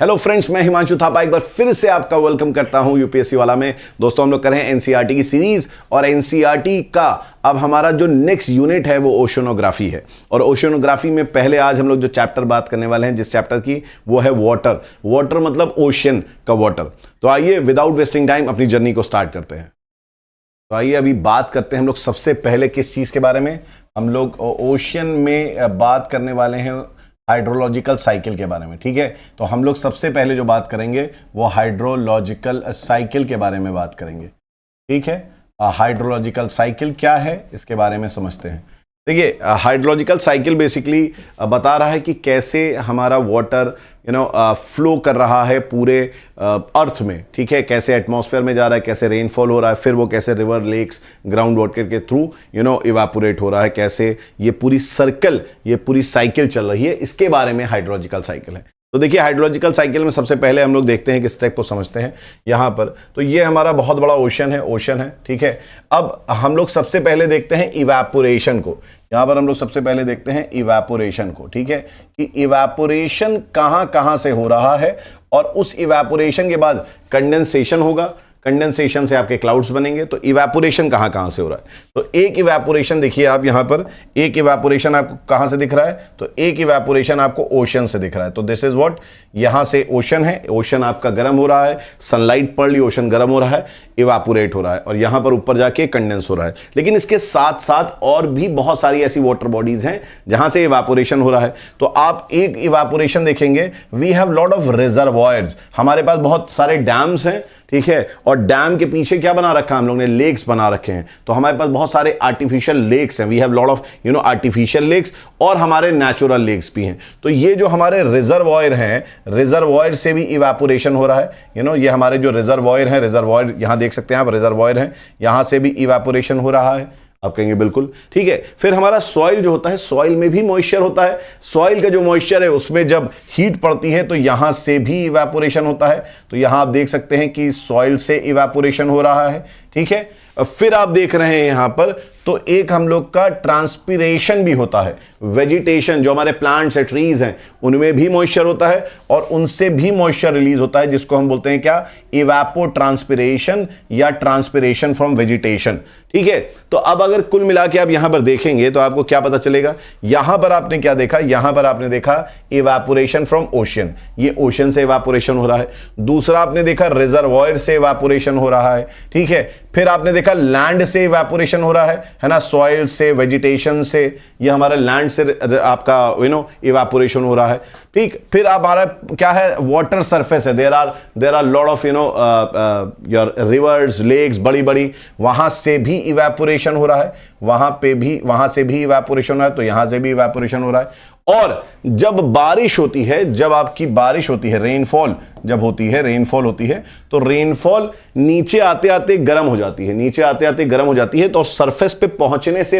Hello friends, मैं हिमांशु थापा एक बार फिर से आपका वेलकम करता हूं यूपीएससी वाला में। दोस्तों, हम लोग कर रहे हैं एनसीईआरटी की सीरीज और एनसीईआरटी का अब हमारा जो नेक्स्ट यूनिट है वो ओशनोग्राफी है। और ओशनोग्राफी में पहले आज हम लोग जो चैप्टर बात करने वाले हैं, जिस चैप्टर की, वो है वाटर। वाटर मतलब ओशियन का वाटर। तो आइए विदाउट वेस्टिंग टाइम अपनी जर्नी को स्टार्ट करते हैं। तो आइए अभी बात करते हैं हम लोग सबसे पहले किस चीज के बारे में। हम लोग ओशियन में बात करने वाले हैं हाइड्रोलॉजिकल साइकिल के बारे में। ठीक है, तो हम लोग सबसे पहले जो बात करेंगे वो हाइड्रोलॉजिकल साइकिल के बारे में बात करेंगे। ठीक है, हाइड्रोलॉजिकल साइकिल क्या है इसके बारे में समझते हैं। देखिए, हाइड्रोलॉजिकल साइकिल बेसिकली बता रहा है कि कैसे हमारा वाटर फ्लो कर रहा है पूरे अर्थ में। ठीक है, कैसे एटमॉस्फेयर में जा रहा है, कैसे रेनफॉल हो रहा है, फिर वो कैसे रिवर, लेक्स, ग्राउंड वाटर के थ्रू इवापोरेट हो रहा है, कैसे ये पूरी सर्कल, ये पूरी साइकिल चल रही है, इसके बारे में हाइड्रोलॉजिकल साइकिल है। तो देखिए, हाइड्रोलॉजिकल साइकिल में सबसे पहले हम लोग देखते हैं कि स्टेप को समझते हैं यहां पर। तो ये हमारा बहुत बड़ा ओशन है। ठीक है, अब हम लोग सबसे पहले देखते हैं इवापोरेशन को। यहां पर हम लोग सबसे पहले देखते हैं इवापोरेशन को। ठीक है, कि इवापोरेशन कहां कहां से हो रहा है, और उस इवापोरेशन के बाद कंडेंसेशन होगा। कंडेंसेशन से आपके क्लाउड्स बनेंगे। तो इवेपोरेशन कहां कहां से हो रहा है, तो एक इवेपोरेशन देखिए आप यहां पर, एक इवेपोरेशन आपको कहां से दिख रहा है, तो एक इवेपोरेशन आपको ओशन से दिख रहा है। तो दिस इज व्हाट, यहां से ओशन है, ओशन आपका गर्म हो रहा है, सनलाइट पड़ रही, ओशन गर्म हो रहा है, इवेपोरेट हो रहा है, और यहां पर ऊपर जाके कंडेंस हो रहा है। लेकिन इसके साथ साथ और भी बहुत सारी ऐसी वाटर बॉडीज हैं जहां से इवेपोरेशन हो रहा है। तो आप एक इवेपोरेशन देखेंगे, we have lot of reservoirs, हमारे पास बहुत सारे डैम्स हैं। ठीक है, और डैम के पीछे क्या बना रखा है हम लोग ने, लेक्स बना रखे हैं। तो हमारे पास बहुत सारे आर्टिफिशियल लेक्स हैं, we have lot of artificial lakes, और हमारे नेचुरल लेक्स भी हैं। तो ये जो हमारे रिजर्वॉयर हैं, रिजर्वॉयर से भी इवेपोरेशन हो रहा है। ये हमारे जो रिजर्वॉयर हैं, रिजर्वॉयर यहां देख सकते हैं आप, रिजर्वॉयर हैं, यहां से भी इवेपोरेशन हो रहा है। आप कहेंगे बिल्कुल ठीक है। फिर हमारा सॉइल जो होता है, सॉइल में भी मॉइस्चर होता है। सॉइल का जो मॉइस्चर है उसमें जब हीट पड़ती है तो यहां से भी इवेपोरेशन होता है। तो यहां आप देख सकते हैं कि सॉइल से इवेपोरेशन हो रहा है। ठीक है, फिर आप देख रहे हैं यहां पर, तो एक हम लोग का ट्रांसपिरेशन भी होता है। वेजिटेशन, जो हमारे प्लांट्स है, ट्रीज हैं, उनमें भी मॉइस्चर होता है और उनसे भी मॉइस्चर रिलीज होता है, जिसको हम बोलते हैं क्या, इवेपो ट्रांसपिरेशन या ट्रांसपिरेशन फ्रॉम वेजिटेशन। ठीक है, तो अब अगर कुल मिला के आप यहां पर देखेंगे तो आपको क्या पता चलेगा। यहां पर आपने क्या देखा, यहां पर आपने देखा इवेपोरेशन फ्रॉम ओशियन, ये ओशियन से इवेपोरेशन हो रहा है। दूसरा आपने देखा रिजर्वॉयर से इवेपोरेशन हो रहा है। ठीक है, फिर आपने देखा लैंड से इवेपोरेशन हो रहा है ना, सॉइल से, वेजिटेशन से, ये हमारा लैंड से आपका इवेपोरेशन हो रहा है। ठीक, फिर हमारा क्या है, वाटर सरफेस है, there are lot of your rivers, lakes, बड़ी बड़ी, वहां से भी इवेपोरेशन हो रहा है, वहां से भी इवेपोरेशन हो रहा है, तो यहां से भी इवेपोरेशन हो रहा है। और जब बारिश होती है, जब आपकी बारिश होती है, रेनफॉल जब होती है, रेनफॉल होती है, तो रेनफॉल नीचे आते आते गर्म हो जाती है, नीचे आते आते गर्म हो जाती है। तो सरफेस पे पहुंचने से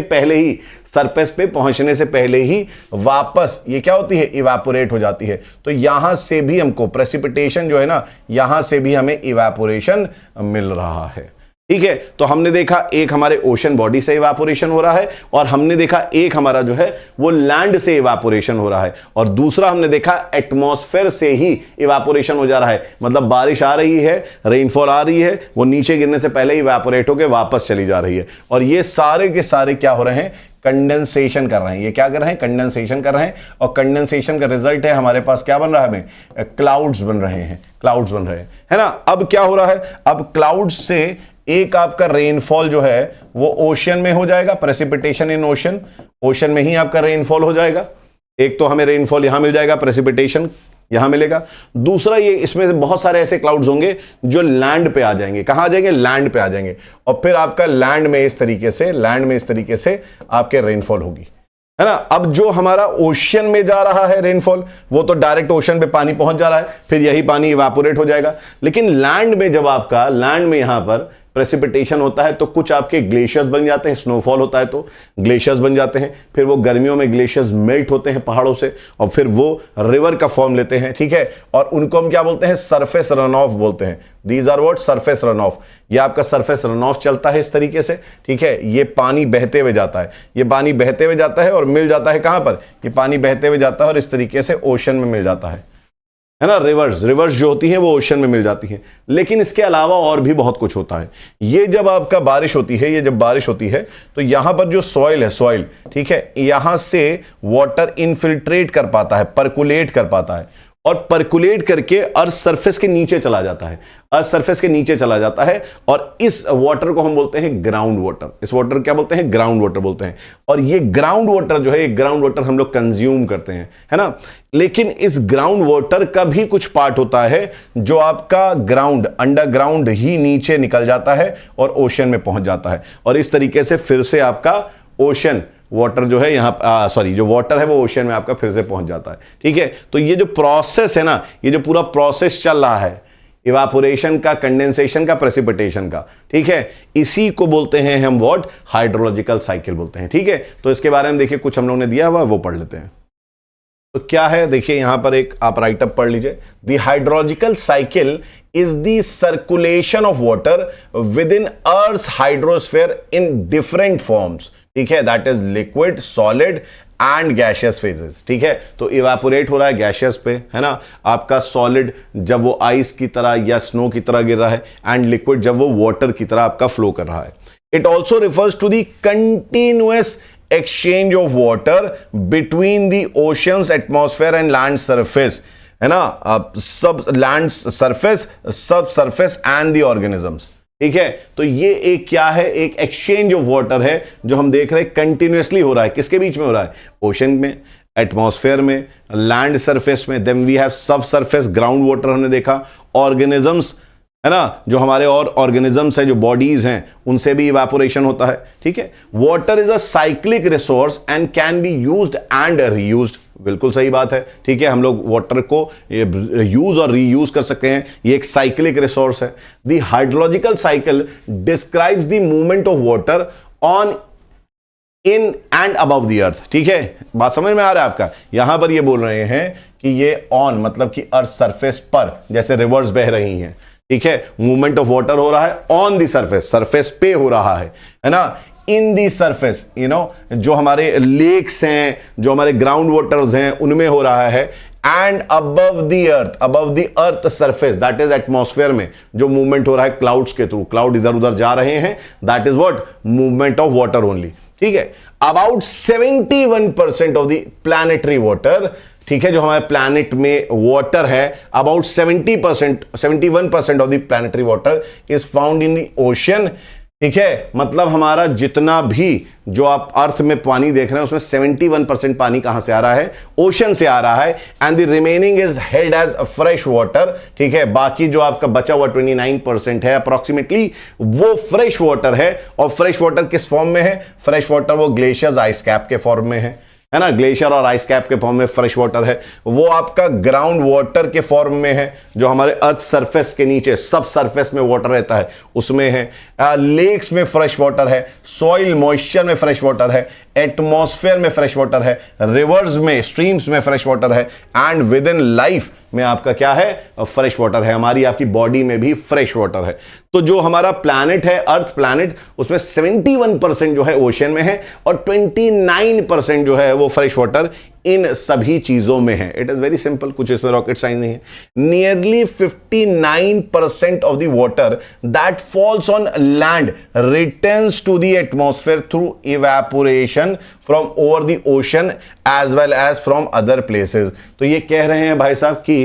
पहले ही वापस ये क्या होती है, इवेपोरेट हो जाती है। तो यहां से भी हमको प्रेसिपिटेशन जो है ना, यहां से भी हमें इवेपोरेशन मिल रहा है। ठीक है, तो हमने देखा एक हमारे ओशन बॉडी से इवेपोरेशन हो रहा है, और हमने देखा एक हमारा जो है वो लैंड से इवेपोरेशन हो रहा है, और दूसरा हमने देखा एटमॉस्फेयर से ही इवेपोरेशन हो जा रहा है। मतलब बारिश आ रही है, रेनफॉल आ रही है, वो नीचे गिरने से पहले इवेपोरेट होकर वापस चली जा रही है। और ये सारे के सारे क्या हो रहे हैं, कंडेंसेशन कर रहे हैं। ये क्या कर रहे हैं, कंडेंसेशन कर रहे हैं, और कंडेंसेशन का रिजल्ट है हमारे पास क्या बन रहा है, हमें क्लाउड्स बन रहे हैं, क्लाउड्स बन रहे हैं, है ना। अब क्या हो रहा है, अब क्लाउड्स से एक आपका रेनफॉल जो है वो ओशन में हो जाएगा, प्रेसिपिटेशन इन ओशन, ओशन में ही आपका रेनफॉल हो जाएगा। एक तो हमें रेनफॉल यहां मिल जाएगा, प्रेसिपिटेशन यहां मिलेगा। दूसरा, ये इसमें से बहुत सारे ऐसे क्लाउड्स होंगे जो लैंड पे आ जाएंगे। कहां आ जाएंगे, लैंड पे आ जाएंगे, और फिर आपका लैंड में इस तरीके से आपके रेनफॉल होगी, है ना। अब जो हमारा ओशियन में जा रहा है रेनफॉल, वो तो डायरेक्ट ओशन पे पानी पहुंच जा रहा है, फिर यही पानी इवेपोरेट हो जाएगा। लेकिन लैंड में जब आपका, लैंड में यहां पर प्रेसिपिटेशन होता है तो कुछ आपके ग्लेशियर्स बन जाते हैं, स्नोफॉल होता है तो ग्लेशियर्स बन जाते हैं, फिर वो गर्मियों में ग्लेशियर्स मेल्ट होते हैं पहाड़ों से, और फिर वो रिवर का फॉर्म लेते हैं। ठीक है, और उनको हम क्या बोलते हैं, सरफेस रन ऑफ बोलते हैं। These are what, surface run off. ये आपका सरफेस रन ऑफ चलता है इस तरीके से। ठीक है, ये पानी बहते हुए जाता है, ये पानी बहते हुए जाता है और मिल जाता है कहां पर, ये पानी बहते हुए जाता है और इस तरीके से ओशन में मिल जाता है। है ना, रिवर्स रिवर्स जो होती हैं वो ओशन में मिल जाती हैं। लेकिन इसके अलावा और भी बहुत कुछ होता है। ये जब आपका बारिश होती है, ये जब बारिश होती है तो यहां पर जो सॉइल है, सॉइल, ठीक है, यहां से वाटर इनफिल्ट्रेट कर पाता है, पर्कुलेट कर पाता है, और पर्कुलेट करके अर्थ सरफेस के नीचे चला जाता है, अर्थ सरफेस के नीचे चला जाता है। और इस वाटर को हम बोलते हैं ग्राउंड वाटर। इस वाटर क्या बोलते हैं? ग्राउंड वाटर बोलते हैं। और ये ग्राउंड वाटर जो है, ग्राउंड वाटर हम लोग कंज्यूम करते हैं, है ना। लेकिन इस ग्राउंड वाटर का भी कुछ पार्ट होता है जो आपका ग्राउंड, अंडरग्राउंड ही नीचे निकल जाता है और ओशन में पहुंच जाता है। और इस तरीके से फिर से आपका ओशन वाटर जो है यहाँ, सॉरी, जो वाटर है वो ओशन में आपका फिर से पहुंच जाता है, ठीक है। तो ये जो प्रोसेस है ना, ये जो पूरा प्रोसेस चल रहा है इवापोरेशन का, कंडेंसेशन का, प्रेसिपिटेशन का, ठीक है, इसी को बोलते हैं हम व्हाट? हाइड्रोलॉजिकल साइकिल बोलते हैं, ठीक है। तो इसके बारे में देखिए कुछ हम लोगों ने दिया हुआ, वो पढ़ लेते हैं। तो क्या है, देखिए यहां पर एक आप राइटअप पढ़ लीजिए। The hydrological cycle is the circulation of water within Earth's hydrosphere in different forms, ठीक है, that is liquid, solid and gaseous phases, ठीक है। तो इवेपोरेट हो रहा है गैशियस पे, है ना, आपका सॉलिड जब वो आइस की तरह या स्नो की तरह गिर रहा है, एंड लिक्विड जब वो वाटर की तरह आपका फ्लो कर रहा है। It also refers to the continuous exchange of water between the ocean's atmosphere and land surface, है ना, सब लैंड सरफेस, सब सरफेस एंड दी ऑर्गेनिजम्स, ठीक है। तो ये एक क्या है? एक एक्सचेंज ऑफ वाटर है जो हम देख रहे हैं कंटिन्यूअसली हो रहा है। किसके बीच में हो रहा है? ओशन में, एटमॉस्फेयर में, लैंड सरफेस में। देन वी हैव सब सरफेस ग्राउंड वाटर हमने देखा, ऑर्गेनिजम्स, है ना, जो हमारे और ऑर्गेनिजम्स हैं, जो बॉडीज हैं, उनसे भी इवेपोरेशन होता है, ठीक है। Water is a cyclic resource and can be used and reused, बिल्कुल सही बात है, ठीक है। हम लोग वाटर को यूज और रीयूज कर सकते हैं, ये एक साइक्लिक रिसोर्स है। The hydrological cycle describes the movement of water on, in and above the earth, ठीक है। बात समझ में आ रहा है आपका? यहां पर ये बोल रहे हैं कि ये ऑन मतलब कि अर्थ सरफेस पर, जैसे रिवर्स बह रही हैं, ठीक है, मूवमेंट ऑफ वाटर हो रहा है ऑन दी सरफेस, सरफेस पे हो रहा है ना, इन दी सरफेस, यू नो, जो हमारे लेक्स हैं, जो हमारे ग्राउंड वाटर्स हैं, उनमें हो रहा है, and above the earth, above the earth surface, that is atmosphere में जो मूवमेंट हो रहा है क्लाउड्स के थ्रू, क्लाउड इधर उधर जा रहे हैं, that is what? Movement of water only, ठीक है। About 71% of the planetary water, ठीक है, जो हमारे प्लैनेट में वाटर है, about 71% of the planetary water is found in the ocean, ठीक है। मतलब हमारा जितना भी जो आप अर्थ में पानी देख रहे हैं उसमें 71% पानी कहां से आ रहा है? ओशन से आ रहा है। And the remaining is held as fresh water, ठीक है। बाकी जो आपका बचा हुआ 29% है अप्रोक्सीमेटली, वो फ्रेश वाटर है। और फ्रेश वाटर किस फॉर्म में है? फ्रेश वाटर वो ग्लेशियर्स, आइस कैप के फॉर्म में है ना, ग्लेशियर और आइस कैप के फॉर्म में फ्रेश वाटर है। वो आपका ग्राउंड वाटर के फॉर्म में है, जो हमारे अर्थ सरफेस के नीचे सब सरफेस में वाटर रहता है उसमें है। लेक्स में फ्रेश वाटर है, सॉइल मॉइस्चर में फ्रेश वाटर है, एटमॉस्फेयर में फ्रेश वाटर है, रिवर्स में, स्ट्रीम्स में फ्रेश वाटर है, एंड विद इन लाइफ में आपका क्या है? फ्रेश वाटर है। हमारी आपकी बॉडी में भी फ्रेश वाटर है। तो जो हमारा प्लैनेट है, अर्थ प्लैनेट, उसमें 71% जो है ओशन में है और 29% जो है वो फ्रेश वाटर इन सभी चीजों में है। इट इज वेरी सिंपल, कुछ इसमें रॉकेट साइंस नहीं है। Nearly 59% of the water that falls on land returns to the atmosphere through evaporation from over the ocean as well as from other places. तो ये कह रहे हैं भाई साहब कि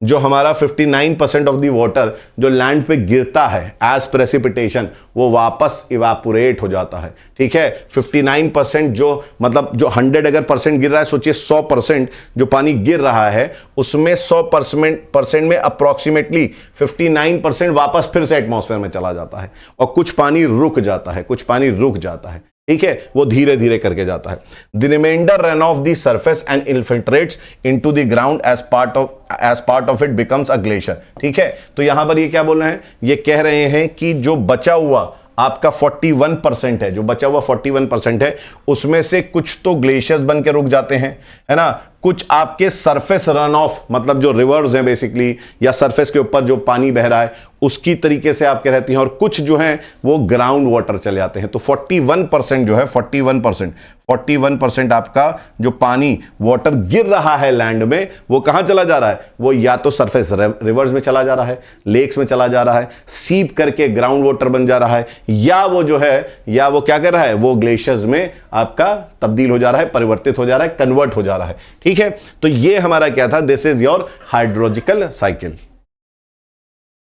जो हमारा 59% ऑफ द वाटर जो लैंड पे गिरता है एज प्रेसिपिटेशन, वो वापस इवापोरेट हो जाता है, ठीक है। 59% जो मतलब जो 100 अगर परसेंट गिर रहा है, सोचिए 100% जो पानी गिर रहा है उसमें 100% में अप्रोक्सीमेटली 59% वापस फिर से एटमॉस्फेयर में चला जाता है और कुछ पानी रुक जाता है, कुछ पानी रुक जाता है, ठीक है, वो धीरे धीरे करके जाता है। The remainder run off the surface and infiltrates into the ground as part of it becomes a glacier, ठीक है। तो यहां पर ये क्या बोल रहे हैं? ये कह रहे हैं कि जो बचा हुआ आपका 41% है, जो बचा हुआ 41% है, उसमें से कुछ तो ग्लेशियर्स बन के रुक जाते हैं, है ना, कुछ आपके सरफेस रन ऑफ, मतलब जो रिवर्स हैं बेसिकली, या सरफेस के ऊपर जो पानी बह रहा है उसकी तरीके से आपके रहती हैं, और कुछ जो हैं वो ग्राउंड वाटर चले जाते हैं। तो 41% जो है 41% आपका जो पानी वाटर गिर रहा है लैंड में, वो कहां चला जा रहा है? वो या तो सरफेस रिवर्स में चला जा रहा है, लेक्स में चला जा रहा है, सीप करके ग्राउंड वाटर बन जा रहा है, या वो जो है, या वो क्या कर रहा है, वो ग्लेशियर्स में आपका तब्दील हो जा रहा है, परिवर्तित हो जा रहा है, कन्वर्ट हो जा रहा है। ठीक है, तो ये हमारा क्या था? This is your hydrological cycle.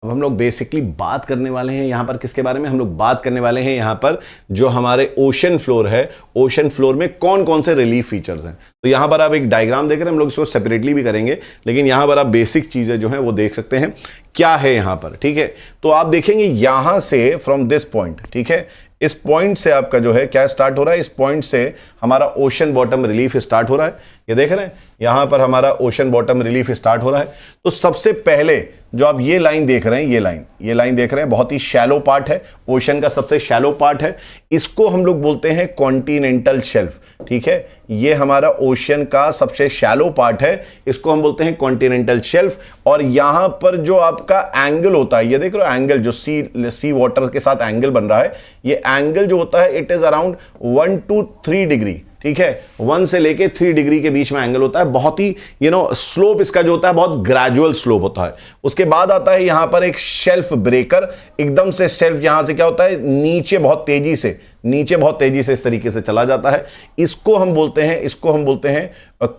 अब हम लोग बेसिकली बात करने वाले हैं यहां पर किसके बारे में? हम लोग बात करने वाले हैं यहां पर जो हमारे ओशन फ्लोर है, ओशन फ्लोर में कौन कौन से रिलीफ फीचर्स हैं। तो यहां पर आप एक डायग्राम देख रहे हैं, हम लोग इसको सेपरेटली भी करेंगे, लेकिन यहां पर आप बेसिक चीजें जो हैं वो देख सकते हैं क्या है यहां पर। ठीक है, तो आप देखेंगे यहां से फ्रॉम दिस पॉइंट, ठीक है, इस पॉइंट से आपका जो है क्या स्टार्ट हो रहा है? इस पॉइंट से हमारा ओशन बॉटम रिलीफ स्टार्ट हो रहा है। ये देख रहे हैं यहां पर हमारा ओशन बॉटम रिलीफ स्टार्ट हो रहा है। तो सबसे पहले जो आप ये लाइन देख रहे हैं, ये लाइन देख रहे हैं, बहुत ही शैलो पार्ट है, ओशन का सबसे शैलो पार्ट है। इसको हम लोग बोलते हैं कॉन्टिनेंटल शेल्फ। ठीक है, ये हमारा ओशन का सबसे शैलो पार्ट है, इसको हम बोलते हैं कॉन्टिनेंटल शेल्फ। और यहां पर जो आपका एंगल होता है, ये देख रहे हो एंगल, जो सी वाटर के साथ एंगल बन रहा है, ये एंगल जो होता है it is around 1 to 3 degree. ठीक है, 1 से लेके 3 डिग्री के बीच में एंगल होता है। बहुत ही स्लोप इसका जो होता है बहुत ग्रेजुअल स्लोप होता है। उसके बाद आता है यहां पर एक शेल्फ ब्रेकर, एकदम से शेल्फ यहां से क्या होता है, नीचे बहुत तेजी से इस तरीके से चला जाता है। इसको हम बोलते हैं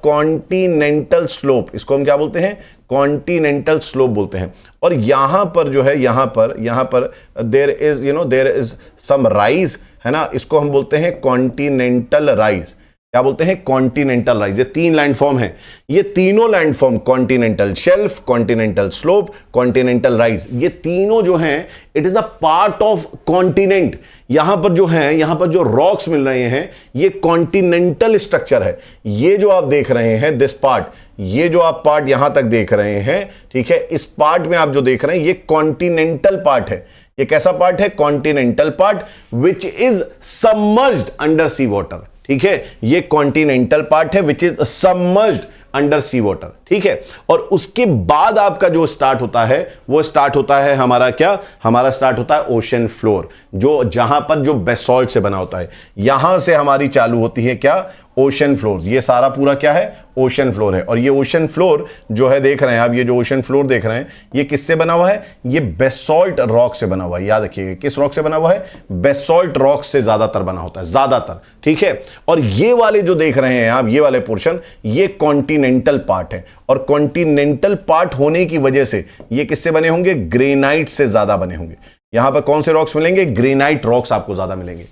कॉन्टिनेंटल स्लोप। इसको हम क्या बोलते हैं? कॉन्टिनेंटल स्लोप बोलते हैं। और यहां पर जो है, यहां पर देयर इज सम राइज, है ना, इसको हम बोलते हैं कॉन्टिनेंटल राइज। क्या बोलते हैं? Continental rise. ये 3 लैंडफॉर्म है, ये तीनों landform, continental shelf, continental slope, continental rise, ये तीनों जो हैं it is a part of continent. यहां पर जो है, यहां पर जो रॉक्स मिल रहे हैं ये कॉन्टिनेंटल स्ट्रक्चर है। ये जो आप देख रहे हैं दिस पार्ट, ये जो आप पार्ट यहां तक देख रहे हैं, ठीक है, इस पार्ट में आप जो देख रहे हैं ये कॉन्टिनेंटल पार्ट है। ये कैसा पार्ट है? Continental part which is submerged under sea water. ठीक है, ये कॉन्टिनेंटल पार्ट है which is submerged under sea water. ठीक है, और उसके बाद आपका जो स्टार्ट होता है वो स्टार्ट होता है हमारा क्या? हमारा स्टार्ट होता है ओशन फ्लोर, जो जहां पर जो बेसॉल्ट से बना होता है। यहां से हमारी चालू होती है क्या? Ocean floor. ये सारा पूरा क्या है? ओशन फ्लोर है। और ये ओशन फ्लोर जो है देख रहे हैं आप, ये जो ओशन फ्लोर देख रहे हैं ये किससे बना हुआ है? ये बेसॉल्ट रॉक से बना हुआ है। याद रखिएगा किस रॉक से बना हुआ है? बेसॉल्ट रॉक से ज्यादातर बना होता है, ज्यादातर। ठीक है, और ये वाले जो देख रहे हैं आप, ये वाले पोर्शन, ये कॉन्टिनेंटल पार्ट है। और कॉन्टिनेंटल पार्ट होने की वजह से ये किससे बने होंगे? ग्रेनाइट से ज्यादा बने होंगे। यहां पर कौन से रॉक्स मिलेंगे? ग्रेनाइट रॉक्स आपको ज्यादा मिलेंगे।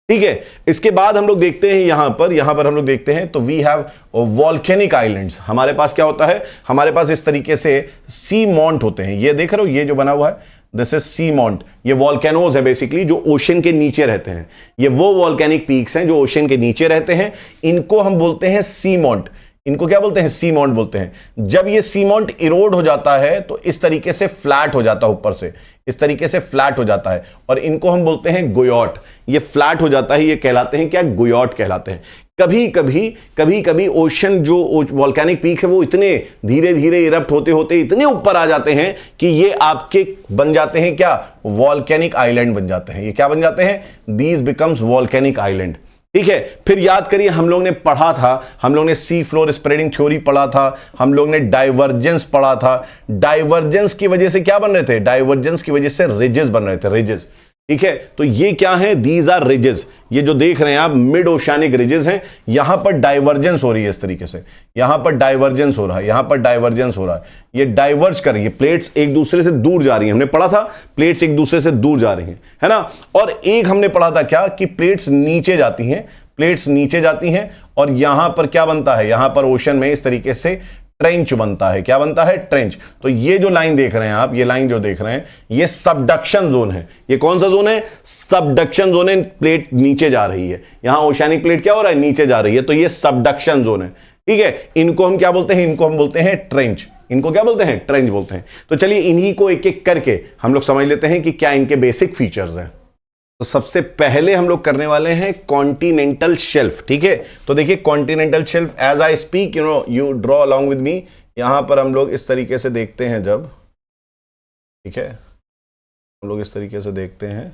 ठीक है, इसके बाद हम लोग देखते हैं यहां पर हम लोग देखते हैं तो वी हैव वॉल्केनिक आइलैंड्स। हमारे पास क्या होता है? हमारे पास इस तरीके से सी माउंट होते हैं। ये देख रहे हो, ये जो बना हुआ है दिस इज सी माउंट। ये वॉल्केनोज है बेसिकली, जो ओशन के नीचे रहते हैं। ये वो वॉल्केनिक पीक्स हैं जो ओशन के नीचे रहते हैं। इनको हम बोलते हैं सी माउंट। इनको क्या बोलते हैं? सी माउंट बोलते हैं। जब ये सी माउंट इरोड हो जाता है तो इस तरीके से फ्लैट हो जाता है, ऊपर से इस तरीके से फ्लैट हो जाता है, और इनको हम बोलते हैं गुयॉट। ये फ्लैट हो जाता है, ये कहलाते हैं क्या? गुयॉट कहलाते हैं। कभी कभी ओशन जो वॉल्केनिक पीक है वो इतने धीरे धीरे इरप्ट होते होते इतने ऊपर आ जाते हैं कि ये आपके बन जाते हैं क्या? वॉल्केनिक आइलैंड बन जाते हैं। ये क्या बन जाते हैं? These becomes volcanic island. ठीक है, फिर याद करिए हम लोग ने पढ़ा था, हम लोग ने सी फ्लोर स्प्रेडिंग थ्योरी पढ़ा था, हम लोग ने डाइवर्जेंस पढ़ा था। डाइवर्जेंस की वजह से क्या बन रहे थे? डाइवर्जेंस की वजह से रिजेस बन रहे थे, रिजेस। ठीक है, तो ये क्या है? These are ridges. ये जो देख रहे हैं आप मिड ओशियानिक रिजेस हैं। यहां पर डाइवर्जेंस हो रही है इस तरीके से, यहां पर डाइवर्जेंस हो रहा है, यहां पर डाइवर्जेंस हो रहा है। ये डाइवर्ज कर रही है, प्लेट्स एक दूसरे से दूर जा रही हैं। हमने पढ़ा था प्लेट्स एक दूसरे से दूर जा रही हैं, है ना। और एक हमने पढ़ा था क्या? कि प्लेट्स नीचे जाती हैं, प्लेट्स नीचे जाती हैं, और यहां पर क्या बनता है? यहां पर ओशन में इस तरीके से ट्रेंच बनता है। क्या बनता है? ट्रेंच। तो ये जो लाइन देख रहे हैं आप, ये लाइन जो देख रहे हैं, ये सबडक्शन जोन है। ये कौन सा जोन है? सबडक्शन जोन है। प्लेट नीचे जा रही है, यहां ओशियानिक प्लेट क्या हो रहा है? नीचे जा रही है, तो ये सबडक्शन जोन है। ठीक है, इनको हम क्या बोलते हैं? इनको हम बोलते हैं ट्रेंच। इनको क्या बोलते हैं? ट्रेंच बोलते हैं। तो चलिए इन्हीं को एक एक करके हम लोग समझ लेते हैं कि क्या इनके बेसिक फीचर्स हैं। तो सबसे पहले हम लोग करने वाले हैं कॉन्टिनेंटल शेल्फ, ठीक है। तो देखिए continental shelf, as I speak you draw along with me. यहां पर हम लोग इस तरीके से देखते हैं जब, ठीक है, हम लोग इस तरीके से देखते हैं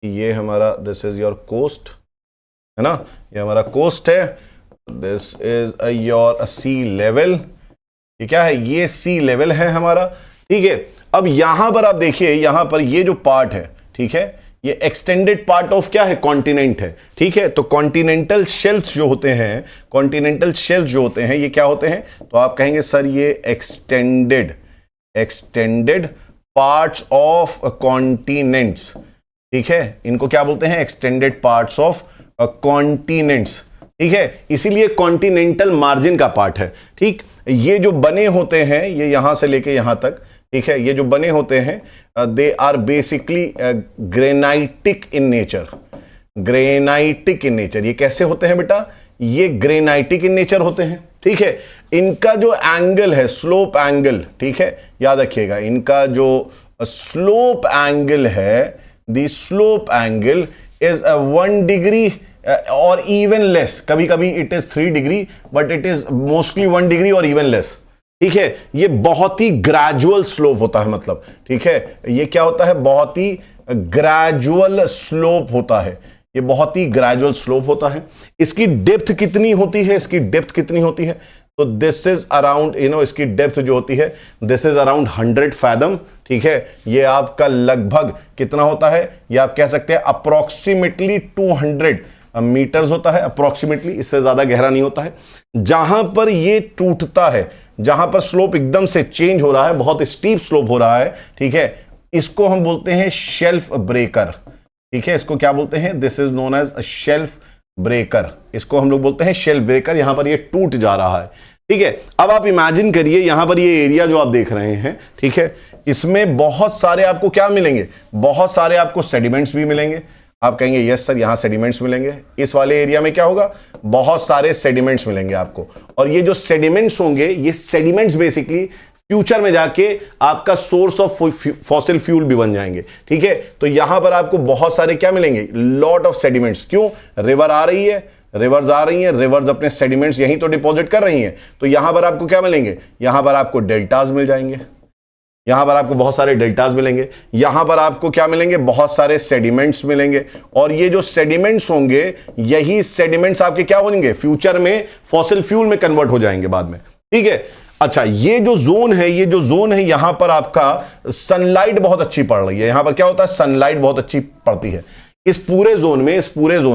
कि ये हमारा, दिस इज योर कोस्ट, है ना, ये हमारा कोस्ट है, this is your sea level, ये क्या है, ये सी लेवल है हमारा, ठीक है। अब यहां पर आप देखिए, यहां पर ये जो पार्ट है, ठीक है, ये एक्सटेंडेड पार्ट ऑफ क्या है, कॉन्टिनेंट है, ठीक है। तो कॉन्टिनेंटल शेल्फ्स जो होते हैं, कॉन्टिनेंटल शेल्फ जो होते हैं, ये क्या होते हैं, तो आप कहेंगे सर ये एक्सटेंडेड पार्ट्स ऑफ कॉन्टिनेंट्स, ठीक है, इनको क्या बोलते हैं, एक्सटेंडेड पार्ट्स ऑफ कॉन्टिनेंट्स, ठीक है। इसीलिए कॉन्टिनेंटल मार्जिन का पार्ट है, ठीक। ये जो बने होते हैं, ये यहां से लेके यहां तक, ठीक है, ये जो बने होते हैं, they are basically granitic in nature, granitic in nature. ये कैसे होते हैं बेटा, ये ग्रेनाइटिक इन नेचर होते हैं, ठीक है। इनका जो एंगल है, स्लोप एंगल, ठीक है, याद रखिएगा, इनका जो स्लोप एंगल है, the slope angle is 1 degree और इवन लेस, कभी कभी it is 3 degree, but it is mostly 1 degree और इवन लेस, ठीक है। ये बहुत ही ग्रेजुअल स्लोप होता है, मतलब, ठीक है, ये क्या होता है, बहुत ही ग्रेजुअल स्लोप होता है, ये बहुत ही ग्रेजुअल स्लोप होता है। इसकी डेप्थ कितनी होती है, इसकी डेप्थ कितनी होती है, तो दिस इज अराउंड, इसकी डेप्थ जो होती है, दिस इज अराउंड 100 फैदम, ठीक है। ये आपका लगभग कितना होता है, ये आप कह सकते हैं अप्रोक्सीमेटली 200 मीटर्स होता है, अप्रोक्सीमेटली, इससे ज्यादा गहरा नहीं होता है। जहां पर ये टूटता है, जहां पर स्लोप एकदम से चेंज हो रहा है, बहुत स्टीप स्लोप हो रहा है, ठीक है, इसको हम बोलते हैं शेल्फ ब्रेकर, ठीक है, इसको क्या बोलते हैं, this is known as shelf breaker, इसको हम लोग बोलते हैं शेल्फ ब्रेकर। यहां पर ये टूट जा रहा है, ठीक है। अब आप इमेजिन करिए, यहां पर ये एरिया जो आप देख रहे हैं, ठीक है, इसमें बहुत सारे आपको क्या मिलेंगे, बहुत सारे आपको सेडिमेंट्स भी मिलेंगे। आप कहेंगे यस सर, यहां सेडिमेंट्स मिलेंगे, इस वाले एरिया में क्या होगा, बहुत सारे सेडिमेंट्स मिलेंगे आपको। और ये जो सेडिमेंट्स होंगे, ये सेडिमेंट्स बेसिकली फ्यूचर में जाके आपका सोर्स ऑफ फॉसिल फ्यूल भी बन जाएंगे, ठीक है। तो यहां पर आपको बहुत सारे क्या मिलेंगे, लॉट ऑफ सेडिमेंट्स। क्यों, रिवर आ रही है, रिवर्स आ रही हैं, रिवर्स अपने सेडिमेंट्स यहीं तो डिपॉजिट कर रही हैं, तो यहां पर आपको क्या मिलेंगे, यहां पर आपको डेल्टाज मिल जाएंगे, यहां पर आपको बहुत सारे डेल्टाज मिलेंगे, यहां पर आपको क्या मिलेंगे, बहुत सारे सेडिमेंट्स मिलेंगे। और ये जो सेडिमेंट्स होंगे, यही सेडिमेंट्स आपके क्या होंगे, फ्यूचर में फॉसिल फ्यूल में कन्वर्ट हो जाएंगे बाद में, ठीक है। अच्छा, ये जो जोन है, ये जो जोन है, यहां पर आपका सनलाइट बहुत अच्छी पड़ रही है, यहां पर क्या होता है, सनलाइट बहुत अच्छी पड़ती है। इस पूरे जोन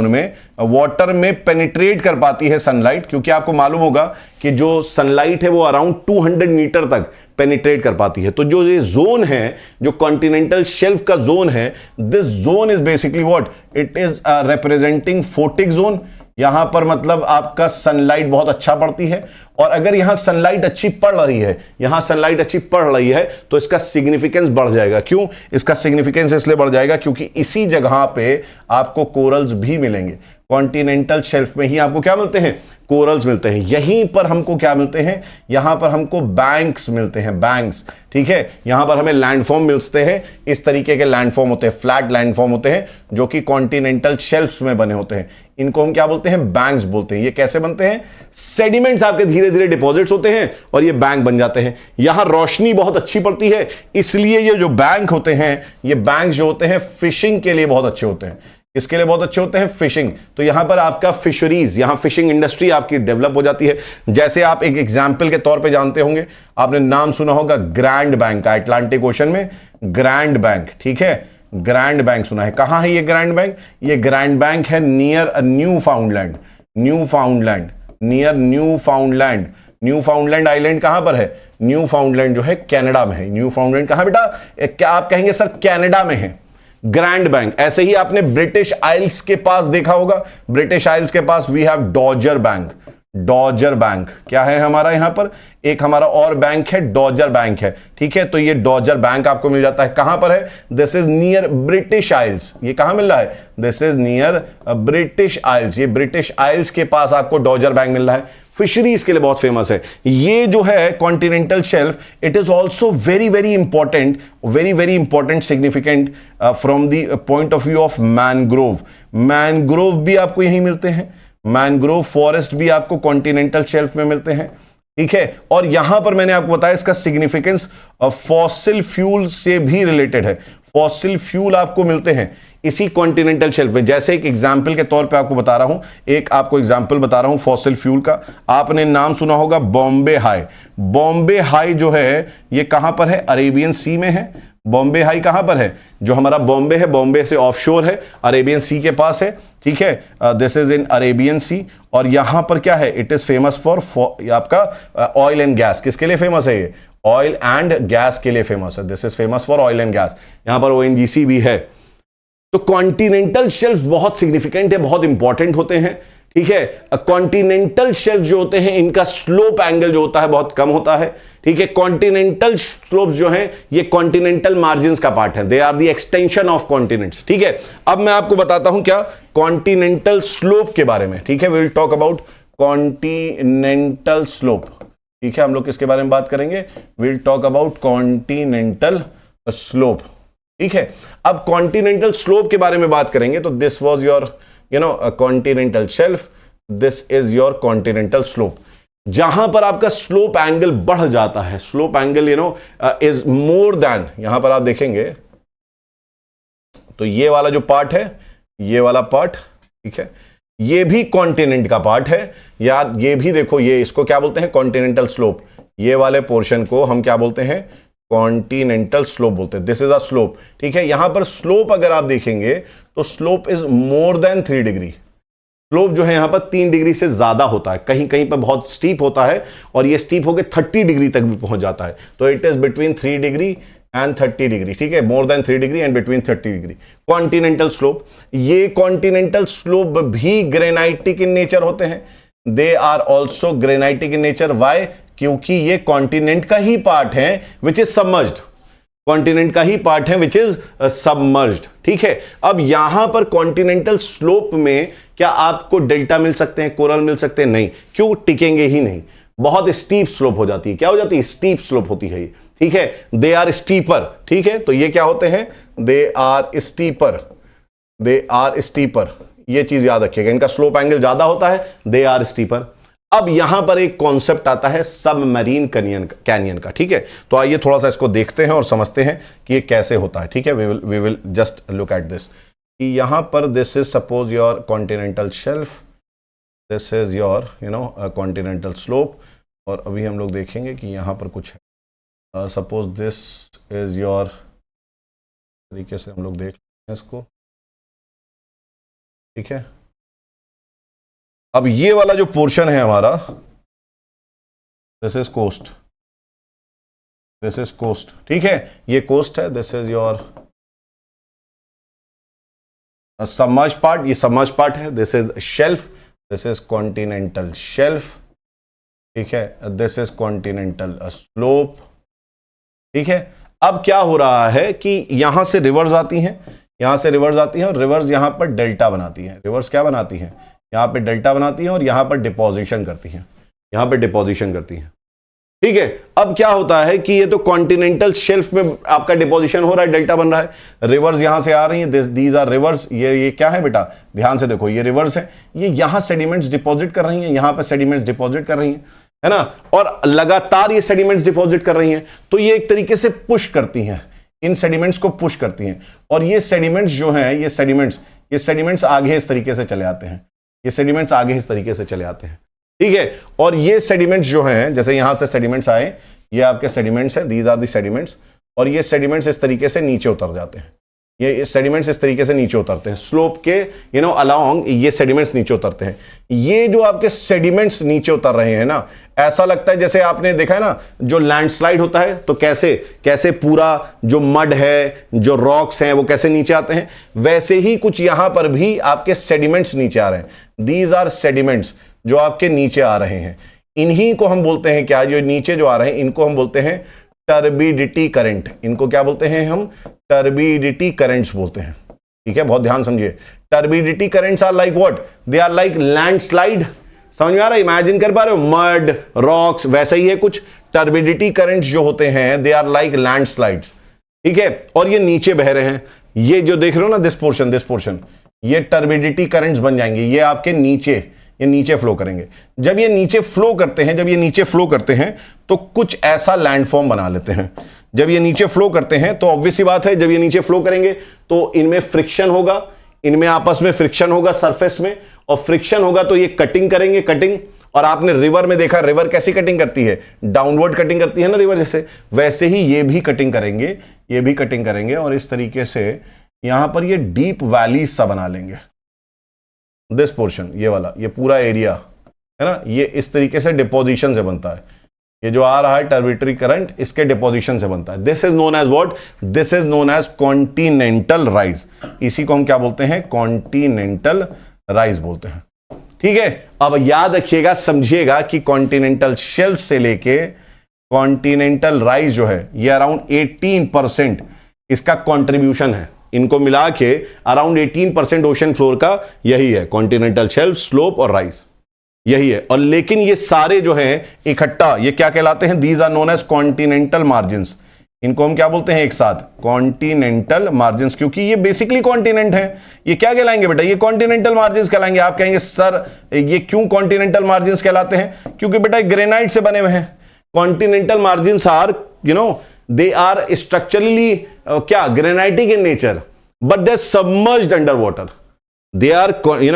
में वाटर में पेनिट्रेट कर पाती है सनलाइट, क्योंकि आपको मालूम होगा कि जो सनलाइट है वो अराउंड 200 मीटर तक पेनिट्रेट कर पाती है। तो जो ये जोन है, जो कॉन्टिनेंटल शेल्फ का जोन है, this zone is basically what, it is representing photic zone. यहां पर मतलब आपका सनलाइट बहुत अच्छा पड़ती है, और अगर यहां सनलाइट अच्छी पड़ रही है, यहां सनलाइट अच्छी पड़ रही है, तो इसका सिग्निफिकेंस बढ़ जाएगा। क्यों, इसका सिग्निफिकेंस इसलिए बढ़ जाएगा क्योंकि इसी जगह पे आपको कोरल्स भी मिलेंगे। कॉन्टिनेंटल शेल्फ में ही आपको क्या मिलते हैं, कोरल्स मिलते हैं। यहीं पर हमको क्या मिलते हैं, यहां पर हमको बैंक्स मिलते हैं, बैंक्स, ठीक है। यहां पर हमें लैंडफॉर्म मिलते हैं, इस तरीके के लैंडफॉर्म होते हैं, फ्लैट लैंडफॉर्म होते हैं, जो कि कॉन्टिनेंटल शेल्फ्स में बने होते हैं। इनको हम क्या बोलते हैं, बैंक्स बोलते हैं। ये कैसे बनते हैं, सेडिमेंट्स आपके धीरे धीरे डिपॉजिट्स होते हैं और ये बैंक बन जाते हैं। यहां रोशनी बहुत अच्छी पड़ती है, इसलिए ये जो बैंक होते हैं, ये बैंक जो होते हैं फिशिंग के लिए बहुत अच्छे होते हैं। इसके लिए बहुत अच्छे होते हैं, फिशिंग। तो यहां पर आपका फिशरीज, यहां फिशिंग इंडस्ट्री आपकी डेवलप हो जाती है। जैसे आप एक एग्जांपल के तौर पे जानते होंगे, आपने नाम सुना होगा ग्रैंड बैंक का, अटलांटिक ओशन में ग्रैंड बैंक, ठीक है, ग्रैंड बैंक सुना है। कहां है ये ग्रैंड बैंक, ये ग्रैंड बैंक है near new फाउंडलैंड, near new फाउंडलैंड। New फाउंडलैंड island कहां पर है, न्यू फाउंडलैंड जो है कनाडा में है। न्यू फाउंडलैंड कहां बेटा, क्या आप कहेंगे सर कनाडा में है ग्रैंड बैंक। ऐसे ही आपने ब्रिटिश आइल्स के पास देखा होगा, ब्रिटिश आइल्स के पास we have Dogger bank. Dogger bank क्या है हमारा, यहां पर एक हमारा और बैंक है, डॉजर बैंक है, ठीक है। तो ये डॉजर बैंक आपको मिल जाता है, कहां पर है, this is near British Isles. ये कहां मिल रहा है, this is near British Isles. ये ब्रिटिश आइल्स के पास आपको डॉजर बैंक मिल रहा है। फिशरीज के लिए बहुत फेमस है। ये जो है continental shelf, it is also very very important, very very important, significant from the point of view of mangrove. Mangrove भी आपको यहीं मिलते हैं, मैनग्रोव फॉरेस्ट भी आपको कॉन्टिनेंटल शेल्फ में मिलते हैं, ठीक है। और यहां पर मैंने आपको बताया इसका सिग्निफिकेंस फॉसिल फ्यूल से भी रिलेटेड है। फॉसिल फ्यूल आपको मिलते हैं इसी कॉन्टिनेंटल शेल्फ में। जैसे एक एग्जाम्पल के तौर पे आपको बता रहा हूं, एक आपको एग्जाम्पल बता रहा हूं फॉसिल फ्यूल का। आपने नाम सुना होगा बॉम्बे हाई। बॉम्बे हाई जो है ये कहां पर है? अरेबियन सी में है। बॉम्बे हाई कहां पर है? जो हमारा बॉम्बे है, बॉम्बे से ऑफशोर है, अरेबियन सी के पास है, ठीक है। दिस इज इन अरेबियन सी। और यहां पर क्या है? इट इज फेमस फॉर आपका ऑयल एंड गैस। किसके लिए फेमस है ये? ऑयल एंड गैस के लिए फेमस है। This is famous for oil and gas. यहां पर ONGC भी है। तो कॉन्टिनेंटल शेल्फ बहुत सिग्निफिकेंट है, बहुत इंपॉर्टेंट होते हैं, ठीक है। कॉन्टिनेंटल शेल्फ जो होते हैं इनका स्लोप एंगल जो होता है बहुत कम होता है, ठीक है। कॉन्टिनेंटल स्लोप जो है ये कॉन्टिनेंटल मार्जिन्स का पार्ट है, they are the extension of continents, ठीक है। अब मैं आपको बताता हूं क्या कॉन्टिनेंटल स्लोप के बारे में, ठीक है। We will talk about continental slope, ठीक है। हम लोग किसके बारे में बात करेंगे? We will talk about continental slope, ठीक है। अब कॉन्टिनेंटल स्लोप के बारे में बात करेंगे तो this was your continental shelf, this is your continental slope. जहां पर आपका स्लोप एंगल बढ़ जाता है, slope angle is more than, यहां पर आप देखेंगे तो ये वाला जो पार्ट है, ये वाला पार्ट, ठीक है, ये भी कॉन्टिनेंट का पार्ट है यार। ये भी देखो, ये इसको क्या बोलते हैं? Continental slope. ये वाले पोर्शन को हम क्या बोलते हैं? कॉन्टिनेंटल स्लोप बोलते हैं। दिस इज अ स्लोप, ठीक है। यहां पर स्लोप अगर आप देखेंगे तो slope is more than 3 degree. Slope जो है यहां पर 3 डिग्री से ज्यादा होता है, कहीं कहीं पर बहुत स्टीप होता है और ये स्टीप होकर 30 डिग्री तक भी पहुंच जाता है। तो it is between 3 degree and 30 degree, ठीक है। More than 3 degree and between 30 degree continental slope. ये कॉन्टिनेंटल स्लोप भी ग्रेनाइटिक इन नेचर होते हैं। They are also granitic in nature. Why? क्योंकि ये कॉन्टिनेंट का ही पार्ट है विच इज सबमर्ज्ड, कॉन्टिनेंट का ही पार्ट है विच इज सबमर्ज्ड, ठीक है। अब यहां पर कॉन्टिनेंटल स्लोप में क्या आपको डेल्टा मिल सकते हैं, कोरल मिल सकते हैं? नहीं। क्यों? टिकेंगे ही नहीं, बहुत स्टीप स्लोप हो जाती है। क्या हो जाती है? स्टीप स्लोप होती है, ठीक है। दे आर स्टीपर, ठीक है। तो ये क्या होते हैं? They are steeper, they are steeper. ये चीज याद रखिएगा, इनका स्लोप एंगल ज्यादा होता है, दे आर स्टीपर। अब यहां पर एक कॉन्सेप्ट आता है सबमरीन कैनियन का, ठीक है। तो आइए थोड़ा सा इसको देखते हैं और समझते हैं कि ये कैसे होता है, ठीक है। We will just look at this. कि यहां पर this is suppose your continental shelf, this is your continental slope. और अभी हम लोग देखेंगे कि यहां पर कुछ है। सपोज दिस इज योर, तरीके से हम लोग देख लेते हैं इसको, ठीक है। अब ये वाला जो पोर्शन है हमारा, this is coast, this is coast, ठीक है। ये कोस्ट है, this is your submerge part, ये सबमर्ज पार्ट है। This is shelf, this is continental shelf, ठीक है। दिस इज कॉन्टिनेंटल स्लोप, ठीक है। अब क्या हो रहा है कि यहां से रिवर्स आती हैं, यहां से रिवर्स आती हैं और रिवर्स यहां पर डेल्टा बनाती है। रिवर्स क्या बनाती है? यहां पे डेल्टा बनाती है और यहां पर डिपोजिशन करती है, यहां पे डिपोजिशन करती है, ठीक है। अब क्या होता है कि ये तो कॉन्टिनेंटल शेल्फ में आपका डिपोजिशन हो रहा है, डेल्टा बन रहा है। रिवर्स यहां से आ रही है, दीज आर रिवर्स। ये क्या है बेटा? ध्यान से देखो, ये रिवर्स है। ये यहां सेडिमेंट्स डिपॉजिट कर रही हैं, यहां पर सेडिमेंट्स डिपॉजिट कर रही हैं, है ना। और लगातार ये सेडिमेंट्स डिपॉजिट कर रही हैं, तो ये एक तरीके से पुश करती हैं, इन सेडिमेंट्स को पुश करती हैं। और ये सेडिमेंट्स जो हैं, ये सेडिमेंट्स आगे इस तरीके से चले आते हैं, ये सेडिमेंट्स आगे इस तरीके से चले आते हैं, ठीक है। और ये सेडिमेंट्स जो हैं, जैसे यहां से सेडिमेंट्स आए, ये आपके सेडिमेंट्स हैं, दीज आर दी सेडिमेंट्स। और ये सेडिमेंट्स इस तरीके से नीचे उतर जाते हैं, ये सेडिमेंट्स इस तरीके से नीचे उतरते हैं, स्लोप के अलोंग ये सेडिमेंट्स नीचे उतरते हैं। ये जो आपके सेडिमेंट्स नीचे उतर रहे हैं ना, ऐसा लगता है जैसे आपने देखा है ना, जो लैंडस्लाइड होता है तो कैसे कैसे पूरा जो मड है, जो रॉक्स हैं, वो कैसे नीचे आते हैं, वैसे ही कुछ यहां पर भी आपके सेडिमेंट्स नीचे आ रहे हैं। दीज आर सेडिमेंट्स जो आपके नीचे आ रहे हैं। इन्हीं को हम बोलते हैं क्या? जो नीचे जो आ रहे हैं इनको हम बोलते हैं टर्बिडिटी करंट। इनको क्या बोलते हैं हम? टर्बिडिटी करंट्स बोलते हैं, ठीक है। बहुत ध्यान समझिए, turbidity currents are like what? They are like landslide, समझ में आ रहा है? इमेजिन कर पा रहे हो? मड, रॉक्स, वैसा ही है कुछ। टर्बिडिटी करंट्स जो होते हैं दे आर लाइक लैंडस्लाइड्स, ठीक है, और ये नीचे बह रहे हैं। ये जो देख रहे हो ना, दिस पोर्शन, ये टर्बिडिटी करंट्स बन जाएंगे। ये आपके नीचे फ्लो करेंगे। जब ये नीचे फ्लो करते हैं तो कुछ ऐसा लैंडफॉर्म बना लेते हैं। जब ये नीचे फ्लो करते हैं तो ऑब्वियस सी बात है, जब ये नीचे फ्लो करेंगे तो इनमें फ्रिक्शन होगा, इनमें आपस में फ्रिक्शन होगा सरफेस में, और फ्रिक्शन होगा तो ये कटिंग करेंगे। और आपने रिवर में देखा, रिवर कैसी कटिंग करती है? डाउनवर्ड कटिंग करती है ना रिवर जैसे, वैसे ही ये भी कटिंग करेंगे, और इस तरीके से यहां पर ये डीप वैली सा बना लेंगे। दिस पोर्शन, ये वाला, ये पूरा एरिया है ना, ये इस तरीके से डिपोजिशन से बनता है। ये जो आ रहा है टर्बिडिटी करंट, इसके डिपोजिशन से बनता है। This is known as what? This is known as continental rise. इसी को हम क्या बोलते हैं? कॉन्टिनेंटल राइज बोलते हैं, ठीक है। अब याद रखिएगा, समझिएगा कि कॉन्टिनेंटल शेल्फ से लेके कॉन्टिनेंटल राइज जो है, ये अराउंड 18% इसका कंट्रीब्यूशन है। इनको मिला के अराउंड 18% ओशन फ्लोर का यही है, कॉन्टिनेंटल शेल्फ, स्लोप और राइज, यही है। और लेकिन ये सारे जो हैं इकट्ठा, ये क्या कहलाते हैं? These are known as continental margins. इनको हम क्या बोलते हैं एक साथ? कॉन्टिनेंटल मार्जिन्स, क्योंकि ये बेसिकली कॉन्टिनेंट है। ये क्या कहलाएंगे बेटा? ये कॉन्टिनेंटल मार्जिन्स कहलाएंगे। आप कहेंगे सर ये क्यों कॉन्टिनेंटल मार्जिन्स कहलाते हैं? क्योंकि बेटा ग्रेनाइट से बने हुए हैं। Continental margins are they are structurally क्या granitic in nature, but they are submerged under water. They are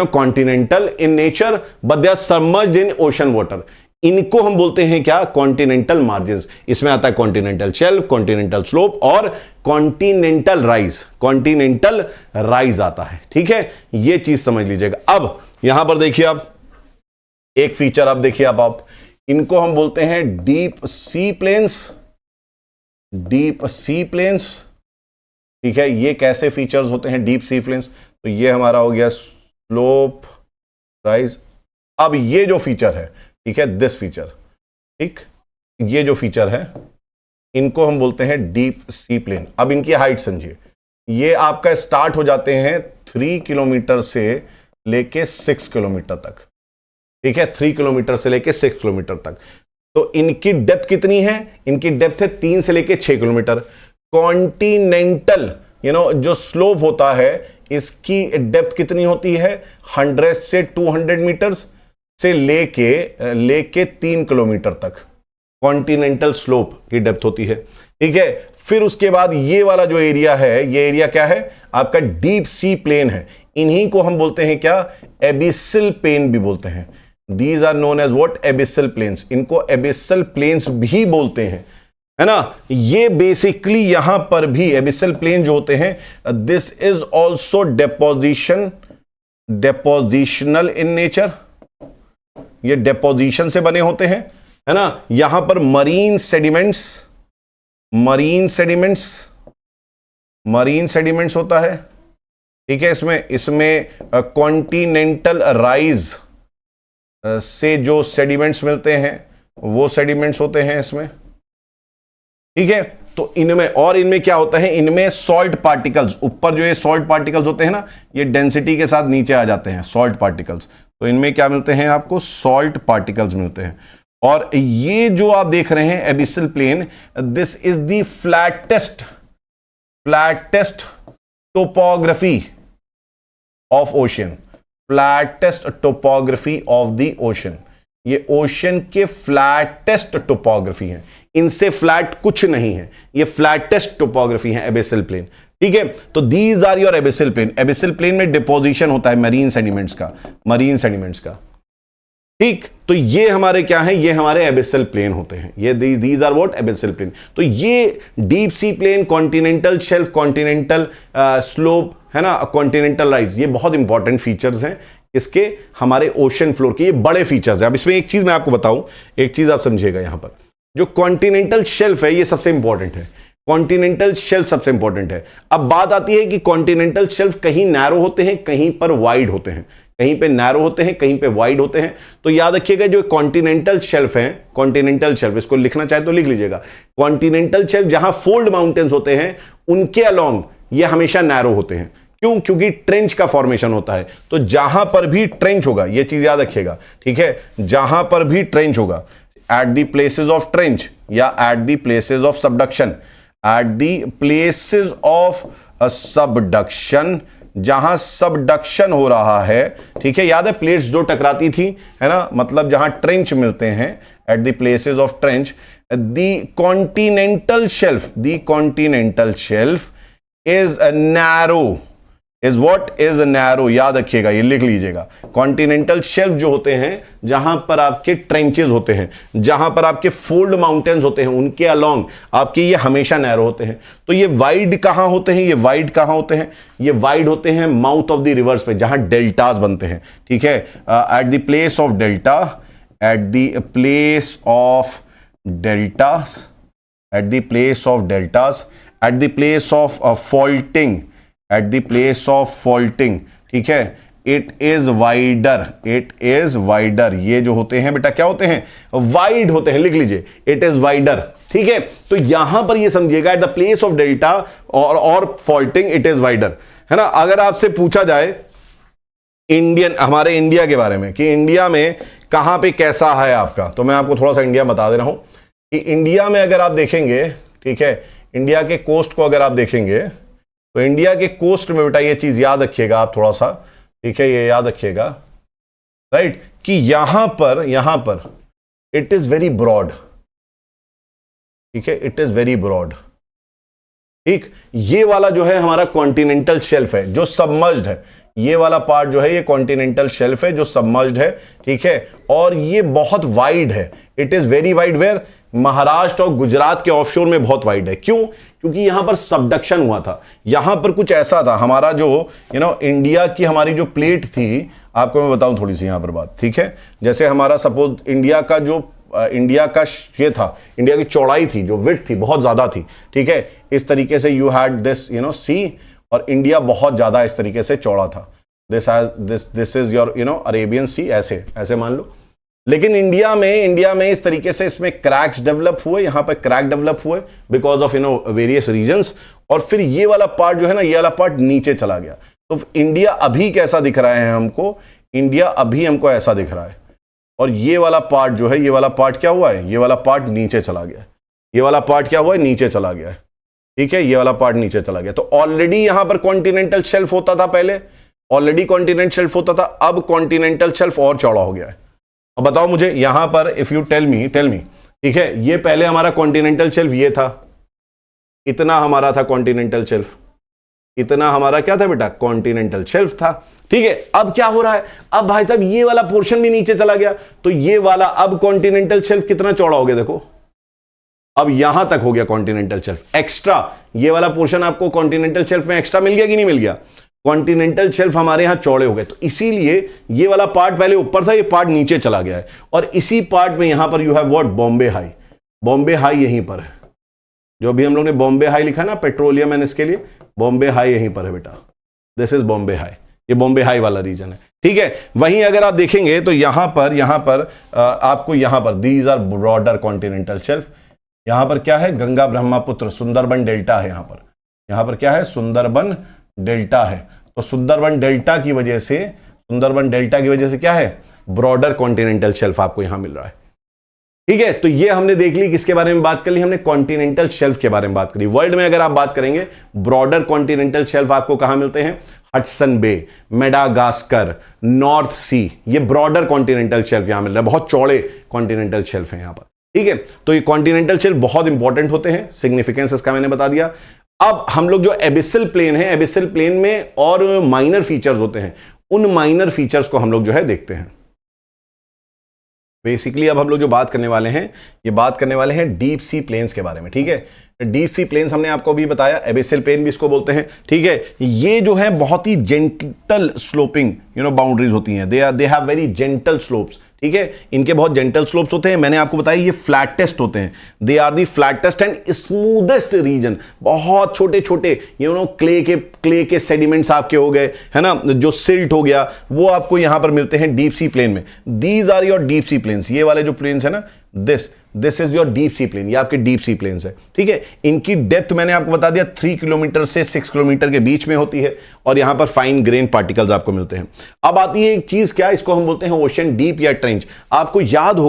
continental in nature, but they are submerged in ocean water. इनको हम बोलते हैं क्या? Continental margins. इसमें आता है कॉन्टिनेंटल शेल्फ, कॉन्टिनेंटल स्लोप और कॉन्टिनेंटल राइज आता है, ठीक है। ये चीज समझ लीजिएगा। अब यहां पर देखिए, आप एक फीचर आप देखिए, आप इनको हम बोलते हैं डीप सी प्लेन्स, ठीक है। ये कैसे फीचर्स होते हैं डीप सी प्लेन्स? तो ये हमारा हो गया स्लोप, राइज। अब ये जो फीचर है, ठीक है, दिस फीचर, ठीक, ये जो फीचर है, इनको हम बोलते हैं डीप सी प्लेन। अब इनकी हाइट समझिए, ये आपका स्टार्ट हो जाते हैं 3 किलोमीटर से लेके 6 किलोमीटर तक, ठीक है, 3 किलोमीटर से लेके 6 किलोमीटर तक। तो इनकी डेप्थ कितनी है? इनकी डेप्थ है 3 से लेके 6 किलोमीटर। कॉन्टिनेंटल जो स्लोप होता है, इसकी डेप्थ कितनी होती है? 100 से 200 मीटर्स से लेके 3 किलोमीटर तक कॉन्टिनेंटल स्लोप की डेप्थ होती है, ठीक है। फिर उसके बाद ये वाला जो एरिया है, ये एरिया क्या है? आपका डीप सी प्लेन है। इन्हीं को हम बोलते हैं क्या? एबिसल प्लेन भी बोलते हैं। These are known as what? Abyssal plains. इनको एबिसल प्लेन्स भी बोलते हैं, है ना। ये बेसिकली यहां पर भी एबिसल प्लेन जो होते हैं, this is also डेपोजिशनल in nature. ये डेपोजिशन से बने होते हैं, है ना। यहां पर मरीन सेडिमेंट्स होता है, ठीक है। इसमें कॉन्टिनेंटल राइज से जो सेडिमेंट्स मिलते हैं, वो सेडिमेंट्स होते हैं इसमें, ठीक है। तो इनमें क्या होता है? इनमें सॉल्ट पार्टिकल्स, ऊपर जो ये सॉल्ट पार्टिकल्स होते हैं ना, ये डेंसिटी के साथ नीचे आ जाते हैं, सॉल्ट पार्टिकल्स। तो इनमें क्या मिलते हैं आपको? सॉल्ट पार्टिकल्स मिलते हैं। और ये जो आप देख रहे हैं abyssal plain, this is the flattest topography of ocean. Flattest topography of the ocean. ये ओशन के फ्लैटेस्ट टोपोग्राफी है, इनसे फ्लैट कुछ नहीं है। ये फ्लैटेस्ट टोपोग्राफी है एबिसल प्लेन, ठीक है। तो these are your abyssal plain. Abyssal plain में डिपोजिशन होता है मरीन सेडिमेंट्स का, ठीक। तो ये हमारे क्या है? ये हमारे एबिसल प्लेन होते हैं। ये these are what? Abyssal plain. तो ये deep sea plain, continental shelf, continental slope, है ना, कॉन्टिनेंटल राइज, ये बहुत इंपॉर्टेंट फीचर्स हैं इसके, हमारे ओशन फ्लोर के। ये बड़े फीचर्स हैं। अब इसमें एक चीज मैं आपको बताऊं, एक चीज आप समझिएगा। यहां पर जो कॉन्टिनेंटल शेल्फ है, ये सबसे इंपॉर्टेंट है। कॉन्टिनेंटल शेल्फ सबसे इंपॉर्टेंट है। अब बात आती है कि कॉन्टिनेंटल शेल्फ कहीं नैरो होते हैं, कहीं पर वाइड होते हैं, कहीं पे नैरो होते हैं, कहीं पे वाइड होते हैं। तो याद रखिएगा, जो कॉन्टिनेंटल शेल्फ है, कॉन्टिनेंटल शेल्फ, इसको लिखना चाहे तो लिख लीजिएगा। कॉन्टिनेंटल शेल्फ जहां फोल्ड माउंटेन्स होते हैं, उनके अलोंग ये हमेशा नैरो होते हैं। क्यों? क्योंकि ट्रेंच का फॉर्मेशन होता है। तो जहां पर भी ट्रेंच होगा, यह चीज याद रखिएगा, ठीक है, जहां पर भी ट्रेंच होगा, at the places of trench या at the places of subduction, at the places of subduction, जहां सबडक्शन हो रहा है, ठीक है, याद है प्लेट्स जो टकराती थी, है ना, मतलब जहां ट्रेंच मिलते हैं, eight the places of trench, the continental shelf is narrow, is what is narrow, याद रखिएगा, ये लिख लीजिएगा। कॉन्टिनेंटल शेल्फ जो होते हैं, जहां पर आपके ट्रेंचेस होते हैं, जहां पर आपके फोल्ड माउंटेन्स होते हैं, उनके अलोंग आपके ये हमेशा नैरो होते हैं। तो ये वाइड कहां होते हैं? ये वाइड कहां होते हैं? ये वाइड होते हैं माउथ ऑफ द रिवर्स पे, जहां डेल्टास बनते हैं, ठीक है, at the place of delta, at the place of deltas, at the place of deltas, at the place of faulting, at the place of faulting, ठीक है, it is wider, it is wider. ये जो होते हैं बेटा क्या होते हैं? वाइड होते हैं, लिख लीजिए, इट इज वाइडर, ठीक है। तो यहां पर ये समझिएगा, at the place of delta और फॉल्टिंग इट इज वाइडर, है ना। अगर आपसे पूछा जाए इंडियन, हमारे इंडिया के बारे में, कि इंडिया में कहां पे कैसा है आपका, तो मैं आपको थोड़ा सा इंडिया बता दे रहा हूं कि इंडिया में अगर आप देखेंगे, ठीक है, इंडिया के कोस्ट को अगर आप देखेंगे, तो इंडिया के कोस्ट में बेटा ये चीज याद रखिएगा आप थोड़ा सा, ठीक है, ये याद रखिएगा, राइट, कि यहां पर इट इज वेरी ब्रॉड, ठीक है, इट इज वेरी ब्रॉड, ठीक। ये वाला जो है हमारा कॉन्टिनेंटल शेल्फ है जो सबमर्ज्ड है, ये वाला पार्ट जो है ये कॉन्टिनेंटल शेल्फ है जो सबमर्ज्ड है, ठीक है, और ये बहुत वाइड है, it is very wide, where Maharashtra और गुजरात के ऑफशोर में बहुत वाइड है। क्यों? क्योंकि यहां पर सबडक्शन हुआ था, यहां पर कुछ ऐसा था, हमारा जो इंडिया की हमारी जो प्लेट थी, आपको मैं बताऊं थोड़ी सी यहां पर बात, ठीक है, जैसे हमारा सपोज इंडिया का जो इंडिया का ये था, इंडिया की चौड़ाई थी, जो विड्थ थी बहुत ज्यादा थी, ठीक है, इस तरीके से यू हैड दिस सी, और इंडिया बहुत ज्यादा इस तरीके से चौड़ा था, दिस इज योर अरेबियन सी, ऐसे मान लो। लेकिन इंडिया में इस तरीके से इसमें क्रैक्स डेवलप हुए, यहां पर क्रैक डेवलप हुए बिकॉज ऑफ वेरियस रीजंस, और फिर ये वाला पार्ट जो है ना, ये वाला पार्ट नीचे चला गया। तो इंडिया अभी कैसा दिख रहा है हमको? इंडिया अभी हमको ऐसा दिख रहा है, और ये वाला पार्ट जो है, ये वाला पार्ट क्या हुआ है? ये वाला पार्ट नीचे चला गया, ये वाला पार्ट क्या हुआ है? नीचे चला गया है, ठीक है, ये वाला पार्ट नीचे चला गया। तो ऑलरेडी यहां पर कॉन्टिनेंटल शेल्फ होता था पहले, ऑलरेडी कॉन्टिनेंटल शेल्फ होता था, अब कॉन्टिनेंटल शेल्फ और चौड़ा हो गया है। अब बताओ मुझे यहां पर, इफ यू टेल मी, ठीक है, ये पहले हमारा कॉन्टिनेंटल शेल्फ ये था, इतना हमारा था कॉन्टिनेंटल शेल्फ, इतना हमारा क्या था बेटा? कॉन्टिनेंटल शेल्फ था, ठीक है। अब क्या हो रहा है? अब भाई साहब ये वाला पोर्शन भी नीचे चला गया, तो ये वाला अब कॉन्टिनेंटल शेल्फ कितना चौड़ा हो गया? देखो, अब यहां तक हो गया कॉन्टिनेंटल शेल्फ एक्स्ट्रा, ये वाला पोर्शन आपको कॉन्टिनेंटल शेल्फ में एक्स्ट्रा मिल गया कि नहीं मिल गया? कॉन्टिनेंटल शेल्फ हमारे यहां चौड़े हो गए, तो इसीलिए ये वाला पार्ट पहले ऊपर था, ये पार्ट नीचे चला गया है, और इसी पार्ट में यहां पर you have what? Bombay high. Bombay high यहीं पर है, जो अभी हम लोग ने बॉम्बे हाई लिखा ना पेट्रोलियम एंड इसके लिए, बॉम्बे हाई यहीं पर है बेटा, दिस इज बॉम्बे हाई, ये बॉम्बे हाई वाला रीजन है, ठीक है। वहीं अगर आप देखेंगे तो यहां पर आपको यहां पर these are broader continental shelf, यहां पर क्या है? गंगा ब्रह्मपुत्र सुंदरबन डेल्टा है, यहां पर क्या है? सुंदरबन डेल्टा है। तो सुंदरबन डेल्टा की वजह से क्या है? ब्रॉडर कॉन्टिनेंटल शेल्फ आपको यहां मिल रहा है, ठीक है। तो ये हमने देख ली, किसके बारे में बात कर ली हमने? कॉन्टिनेंटल शेल्फ के बारे में बात करी। वर्ल्ड में अगर आप बात करेंगे, ब्रॉडर कॉन्टिनेंटल शेल्फ आपको कहां मिलते हैं? हडसन बे, मेडागास्कर, नॉर्थ सी, ये ब्रॉडर कॉन्टिनेंटल शेल्फ यहां मिल रहा है, बहुत चौड़े कॉन्टिनेंटल शेल्फ है यहां पर, ठीक है। तो ये कॉन्टिनेंटल शेल्फ बहुत इंपॉर्टेंट होते हैं, सिग्निफिकेंस इसका मैंने बता दिया। अब हम लोग जो एबिसल प्लेन है, एबिसल प्लेन में और माइनर फीचर्स होते हैं, उन माइनर फीचर्स को हम लोग जो है देखते हैं। बेसिकली अब हम लोग जो बात करने वाले हैं, ये बात करने वाले हैं डीप सी प्लेन्स के बारे में, ठीक है। डीप सी प्लेन्स हमने आपको भी बताया, एबिसल प्लेन भी इसको बोलते हैं, ठीक है। ये जो है बहुत ही जेंटल स्लोपिंग बाउंड्रीज होती हैं, they have very gentle slopes, ठीक है। इनके बहुत जेंटल स्लोप्स होते हैं, मैंने आपको बताया ये फ्लैटेस्ट होते हैं, they are the flattest and smoothest region. बहुत छोटे छोटे क्ले के सेडिमेंट्स आपके हो गए, है ना, जो सिल्ट हो गया, वो आपको यहां पर मिलते हैं डीप सी प्लेन में। These are your deep sea plains, ये वाले जो प्लेन्स है ना, this is your deep sea plain, ये आपके डीप सी प्लेन्स है, ठीक है। इनकी डेप्थ मैंने आपको बता दिया 3 किलोमीटर से 6 किलोमीटर के बीच में होती है और यहां पर फाइन ग्रेन पार्टिकल्स आपको मिलते हैं। अब आती है एक चीज, क्या इसको हम बोलते हैं ओशन डीप या ट्रेंच। आपको याद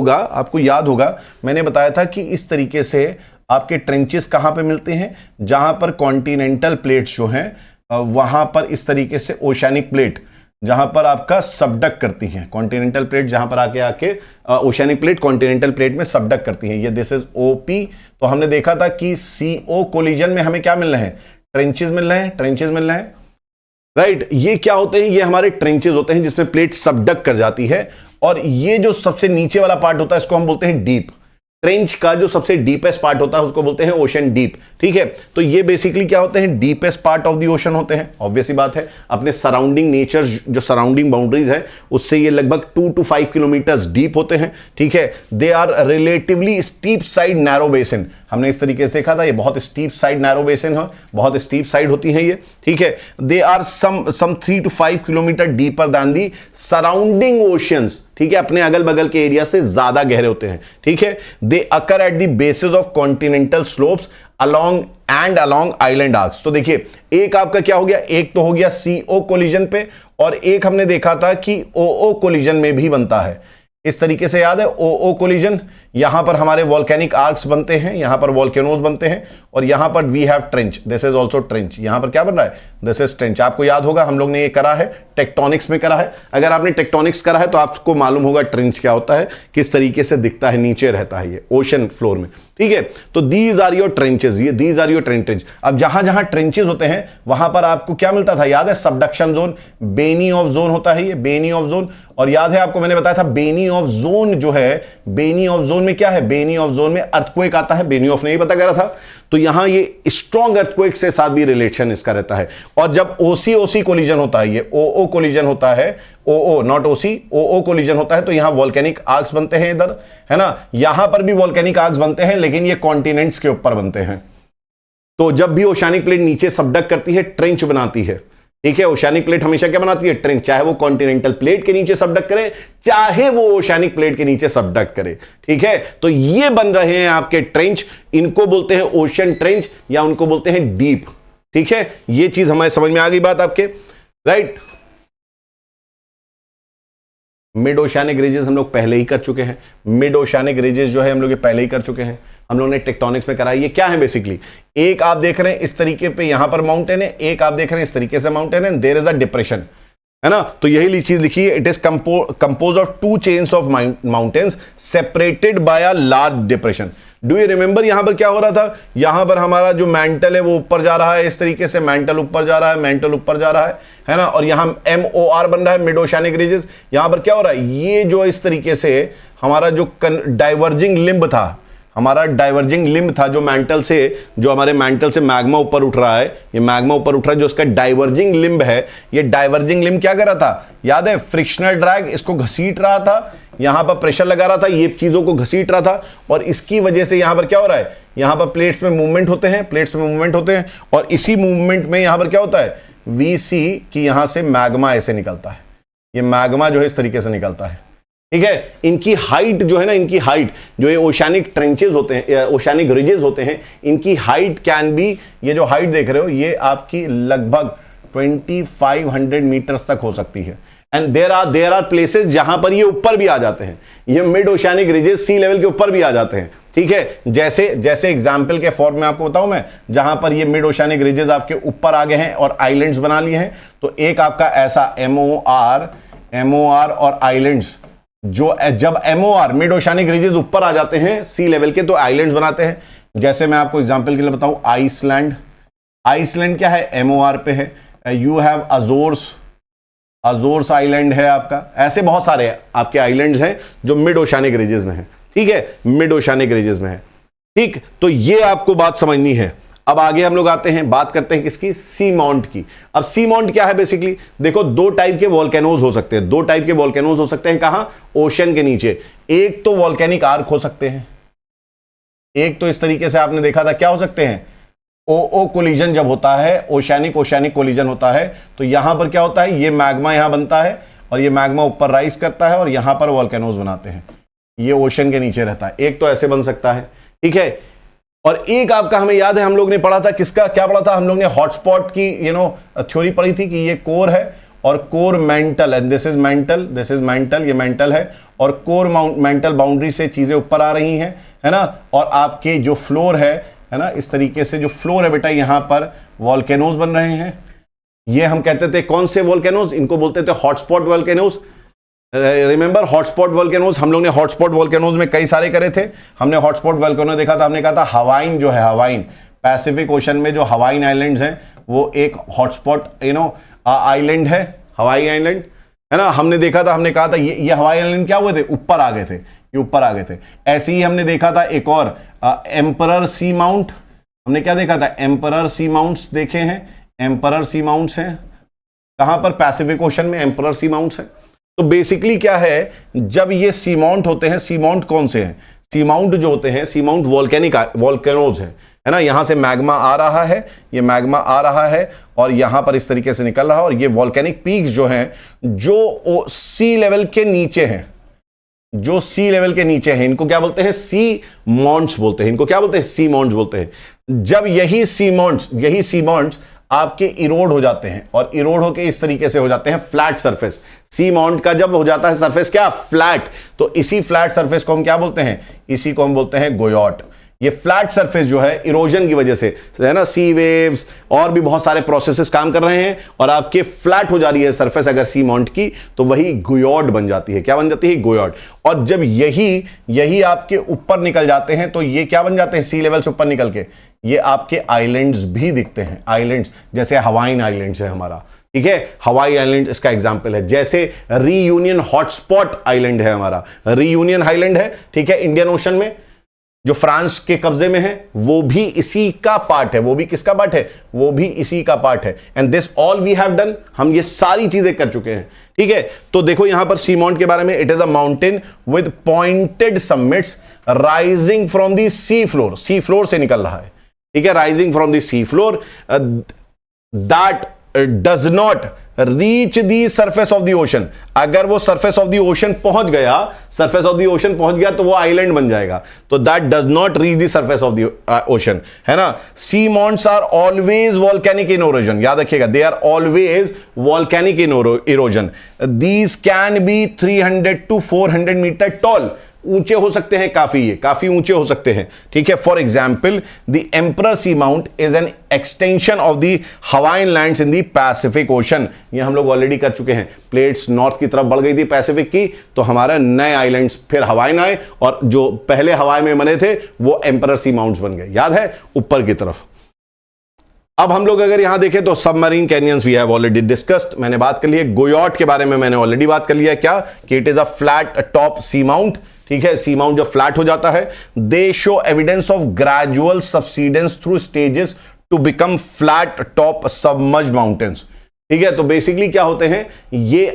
होगा मैंने बताया था कि इस तरीके से आपके ट्रेंचेस कहां पे मिलते हैं, जहां पर कॉन्टिनेंटल प्लेट्स जो हैं वहां पर इस तरीके से ओशियानिक प्लेट जहां पर आपका सबडक करती हैं, कॉन्टिनेंटल प्लेट जहां पर आके ओशियानिक प्लेट कॉन्टिनेंटल प्लेट में सबडक करती हैं, ये दिस इज ओपी। तो हमने देखा था कि CO कोलिजन में हमें क्या मिल रहे हैं, ट्रेंचेस मिल रहे हैं, राइट। ये क्या होते हैं, ये हमारे ट्रेंचेस होते हैं जिसमें प्लेट सबडक कर जाती है। और ये जो सबसे नीचे वाला पार्ट होता है इसको हम बोलते हैं डीप। ट्रेंच का जो सबसे डीपेस्ट पार्ट होता है उसको बोलते हैं ओशन डीप, ठीक है। तो ये बेसिकली क्या होते हैं, deepest part of the ocean होते हैं। ऑब्वियस सी बात है, अपने सराउंडिंग नेचर जो सराउंडिंग बाउंड्रीज है उससे ये लगभग 2 to 5 किलोमीटर डीप होते हैं, ठीक है। They are relatively steep side narrow basin, हमने इस तरीके से देखा था, ये बहुत स्टीप साइड नैरो बेसिन है, बहुत स्टीप साइड होती है ये, ठीक है। They are some 3 to 5 kilometre deeper than the surrounding oceans, ठीक है, अपने अगल बगल के एरिया से ज्यादा गहरे होते हैं, ठीक है। They occur at the basis of continental slopes along island arcs. तो देखिए एक आपका क्या हो गया, एक तो हो गया CO कोलिजन पे और एक हमने देखा था कि OO कोलिजन में भी बनता है। इस तरीके से याद है, OO कोलिजन, यहां पर हमारे वॉल्केनिक आर्क्स बनते हैं, यहां पर वॉल्केनोज बनते हैं और यहां पर we have trench, this is also trench. यहां पर क्या बन रहा है, दिस इज ट्रेंच। आपको याद होगा हम लोग ने ये करा है, टेक्टोनिक्स में करा है। अगर आपने टेक्टोनिक्स करा है तो आपको मालूम होगा ट्रेंच क्या होता है, किस तरीके से दिखता है, नीचे रहता है ये ओशन फ्लोर में, ठीक है। तो दीज आर योर ट्रेंचेस, ये दीज आर योर ट्रेंचेज। अब जहां जहां ट्रेंचेस होते हैं वहां पर आपको क्या मिलता था, याद है, subduction zone, Benioff zone होता है ये, बेनी ऑफ जोन। और याद है आपको मैंने बताया था बेनी ऑफ जोन जो है, बेनी ऑफ जोन में क्या है, बेनी ऑफ जोन में अर्थक्वेक आता है, बेनी ऑफ नहीं पता कर रहा था। तो यहां ये स्ट्रॉन्ग अर्थक्वेक से साथ भी रिलेशन इसका रहता है। और जब OC कोलिजन होता है, ये OO कोलिजन होता है, OO not OC, OO collision होता है तो यहां वॉल्केनिक आर्क्स बनते हैं इधर, है ना। यहां पर भी वॉल्केनिक आर्क्स बनते हैं लेकिन ये कॉन्टिनेंट्स के ऊपर बनते हैं। तो जब भी ओशियानिक प्लेट नीचे सबडक करती है, ट्रेंच बनाती है, ठीक है। ओशियानिक प्लेट हमेशा क्या बनाती है, ट्रेंच, चाहे वो कॉन्टिनेंटल प्लेट के नीचे सबडक करे, चाहे वो ओशियानिक प्लेट के नीचे सबडक करे, ठीक है। तो ये बन रहे हैं आपके ट्रेंच, इनको बोलते हैं ओशन ट्रेंच या उनको बोलते हैं डीप, ठीक है। ये चीज हमारे समझ में आ गई बात आपके, राइट। मिड ओशियानिक रीजेस हम लोग पहले ही कर चुके हैं, मिड ओशियानिक रीजेस जो है हम लोग पहले ही कर चुके हैं, हम लोगों ने टेक्टोनिक्स में कराया। ये क्या है बेसिकली, एक आप देख रहे हैं इस तरीके पे यहां पर माउंटेन है, एक आप देख रहे हैं इस तरीके से माउंटेन है, देयर इज अ डिप्रेशन, है ना। तो यही चीज लिखी है, it is compose of 2 chains of mountains separated by a large depression. Do you remember यहां पर क्या हो रहा था, यहां पर हमारा जो मैंटल है वो ऊपर जा रहा है, इस तरीके से मैंटल ऊपर जा रहा है, मैंटल ऊपर जा रहा है ना। और यहां MOR बन रहा है, मिड ओशियानिक रीजेस। यहां पर क्या हो रहा है, ये जो इस तरीके से हमारा जो डाइवर्जिंग लिम्ब था, हमारा डाइवर्जिंग लिम्ब था, जो मैंटल से, जो हमारे मैंटल से मैग्मा ऊपर उठ रहा है, ये मैग्मा ऊपर उठ रहा है, जो इसका डाइवर्जिंग लिम्ब है, ये डाइवर्जिंग लिम्ब क्या कर रहा था, याद है, फ्रिक्शनल ड्रैग, इसको घसीट रहा था, यहां पर प्रेशर लगा रहा था, ये चीजों को घसीट रहा था। और इसकी वजह से यहां पर क्या हो रहा है, यहां पर प्लेट्स में मूवमेंट होते हैं, प्लेट्स में मूवमेंट होते हैं और इसी मूवमेंट में यहां पर क्या होता है, VC की यहां से मैग्मा ऐसे निकलता है, ये मैग्मा जो है इस तरीके से निकलता है, ठीक है। इनकी हाइट जो है ना, इनकी हाइट जो ये ओशियानिक ट्रेंचेस होते हैं, ओशियानिक रिजेस होते हैं, इनकी हाइट कैन बी, ये जो हाइट देख रहे हो ये आपकी लगभग 2500 मीटर्स तक हो सकती है। एंड देयर आर प्लेसेस जहां पर ये ऊपर भी आ जाते हैं, ये मिड ओशियानिक रिजेस सी लेवल के ऊपर भी आ जाते हैं, ठीक है। जैसे एग्जाम्पल के फॉर्म में आपको बताऊं मैं, जहां पर ये मिड ओशियानिक रिजेस आपके ऊपर आ गए हैं और आइलैंड्स बना लिए हैं, तो एक आपका ऐसा MOR और आइलैंड्स, जो जब MOR मिड ओशियानिक रीजेस ऊपर आ जाते हैं सी लेवल के तो आइलैंड्स बनाते हैं। जैसे मैं आपको एग्जांपल के लिए बताऊं, आइसलैंड क्या है, MOR पे है। यू हैव अजोर्स आइलैंड है आपका, ऐसे बहुत सारे आपके आइलैंड्स हैं जो मिड ओशियानिक रीजेस में है, ठीक है, मिड ओशियानिक रीजेस में है, ठीक। तो ये आपको बात समझनी है। अब आगे हम लोग आते हैं, बात करते हैं किसकी, सी माउंट की। अब सी माउंट क्या है बेसिकली, देखो 2 टाइप के वॉल्केनोज हो सकते हैं, 2 टाइप के वॉल्केनोज हो सकते हैं, कहां, ओशन के नीचे। एक तो वॉल्केनिक आर्क हो सकते हैं, एक तो इस तरीके से आपने देखा था क्या हो सकते हैं, OO कोलिजन जब होता है, ओशियानिक कोलिजन होता है, तो यहां पर क्या होता है, ये मैग्मा यहां बनता है और ये मैग्मा ऊपर राइज करता है और यहां पर वॉल्केनोज बनाते हैं। ये ओशन के नीचे रहता है। एक तो ऐसे बन सकता है, ठीक है। और एक आपका हमें याद है हम लोग ने पढ़ा था, किसका क्या पढ़ा था हम लोग ने, हॉटस्पॉट की थ्योरी पढ़ी थी कि ये कोर है और core mantle, and this is mental, this is mental, ये मेंटल है और कोर मेंटल बाउंड्री से चीजें ऊपर आ रही हैं, है ना। और आपके जो फ्लोर है ना, इस तरीके से जो फ्लोर है बेटा, यहां पर वॉल्केनोज बन रहे हैं। ये हम कहते थे कौन से वॉल्केनोज, इनको बोलते थे hotspot volcanoes. Remember hotspot volcanoes, हम लोग ने हॉटस्पॉट वॉल्केनोज में कई सारे करे थे। हमने हॉटस्पॉट वॉल्केनो देखा था, हमने कहा था हवाइन जो है, हवाइन पैसिफिक ओशन में जो हवाइन आइलैंड्स हैं वो एक हॉटस्पॉट आइलैंड है, हवाई आइलैंड, है ना। हमने देखा था, हमने कहा था ये हवाई आइलैंड क्या हुए थे, ऊपर आ गए थे, ये ऊपर आ गए थे। ऐसे ही हमने देखा था एक और एम्परर सी माउंट, हमने क्या देखा था, एम्परर सी माउंट्स देखे हैं, एम्परर सी माउंट्स हैं कहां पर, पैसिफिक ओशन में एम्परर सी माउंट्स हैं। तो बेसिकली क्या है, जब ये सी माउंट होते हैं, सी माउंट कौन से हैं, सी माउंट जो होते हैं, सी माउंट वॉल्केनिक वॉल्केनोज है ना। यहां से मैग्मा आ रहा है, ये मैग्मा आ रहा है और यहां पर इस तरीके से निकल रहा है। और ये वॉल्केनिक पीक्स जो हैं, जो सी लेवल के नीचे हैं, जो सी लेवल के नीचे हैं, इनको क्या बोलते हैं, सी माउंट्स बोलते हैं। इनको क्या बोलते हैं, सी माउंट्स बोलते हैं। जब यही सी माउंट्स आपके इरोड हो जाते हैं और इरोड होके इस तरीके से हो जाते हैं फ्लैट सरफेस, सी माउंट का जब हो जाता है सरफेस क्या, फ्लैट, तो इसी फ्लैट सरफेस को हम क्या बोलते हैं, इसी को हम बोलते हैं गोयॉट। ये फ्लैट सरफेस जो है इरोजन की वजह से, है ना, सी वेव्स और भी बहुत सारे प्रोसेसेस काम कर रहे हैं और आपके फ्लैट हो जा रही है सरफेस अगर सी माउंट की, तो वही गोयॉट बन जाती है। क्या बन जाती है, गोयॉट। और जब यही आपके ऊपर निकल जाते हैं तो ये क्या बन जाते हैं, सी लेवल से ऊपर निकल के ये आपके आइलैंड्स भी दिखते हैं। आइलैंड्स जैसे हवाइन आइलैंड्स है हमारा, ठीक है, हवाई आइलैंड इसका एग्जांपल है। जैसे रीयूनियन हॉटस्पॉट आइलैंड है हमारा, रीयूनियन आइलैंड है, ठीक है, इंडियन ओशन में जो फ्रांस के कब्जे में है, वो भी इसी का पार्ट है। वो भी किसका पार्ट है, वो भी इसी का पार्ट है। And this all we have done, हम ये सारी चीजें कर चुके हैं, ठीक है। तो देखो यहां पर सी माउंट के बारे में, it is a mountain with pointed summits rising from the sea floor, sea floor से निकल रहा है, ठीक है, rising from the sea floor, that does not reach the surface of the ocean. अगर वो सरफेस ऑफ द ओशन पहुंच गया, सरफेस ऑफ द ओशन पहुंच गया तो वो आइलैंड बन जाएगा। तो that does not reach the surface of the ocean, है ना। Sea mounts are always volcanic in origin, याद रखिएगा, they are always volcanic in erosion. These can be 300 to 400 metre tall, ऊंचे हो सकते हैं, काफी ऊंचे हो सकते हैं, ठीक है। For example the emperor sea mount is an extension of the Hawaiian lands in the Pacific Ocean. ये हम लोग ऑलरेडी कर चुके हैं, प्लेट्स नॉर्थ की तरफ बढ़ गई थी पैसिफिक की, तो हमारा नए आइलैंड्स फिर हवाइन आए और जो पहले हवाई में बने थे वो एम्परर सी माउंट्स बन गए, याद है, ऊपर की तरफ। अब हम लोग अगर यहां देखें तो submarine canyons we have already discussed, मैंने बात कर ली है। गोयॉट के बारे में मैंने ऑलरेडी बात कर लिया, क्या कि it is a flat top sea mount, ठीक है। सी माउंट जब फ्लैट हो जाता है, they show evidence of gradual subsidence through stages to become flat top submerged mountains, ठीक है। तो बेसिकली क्या होते हैं, ये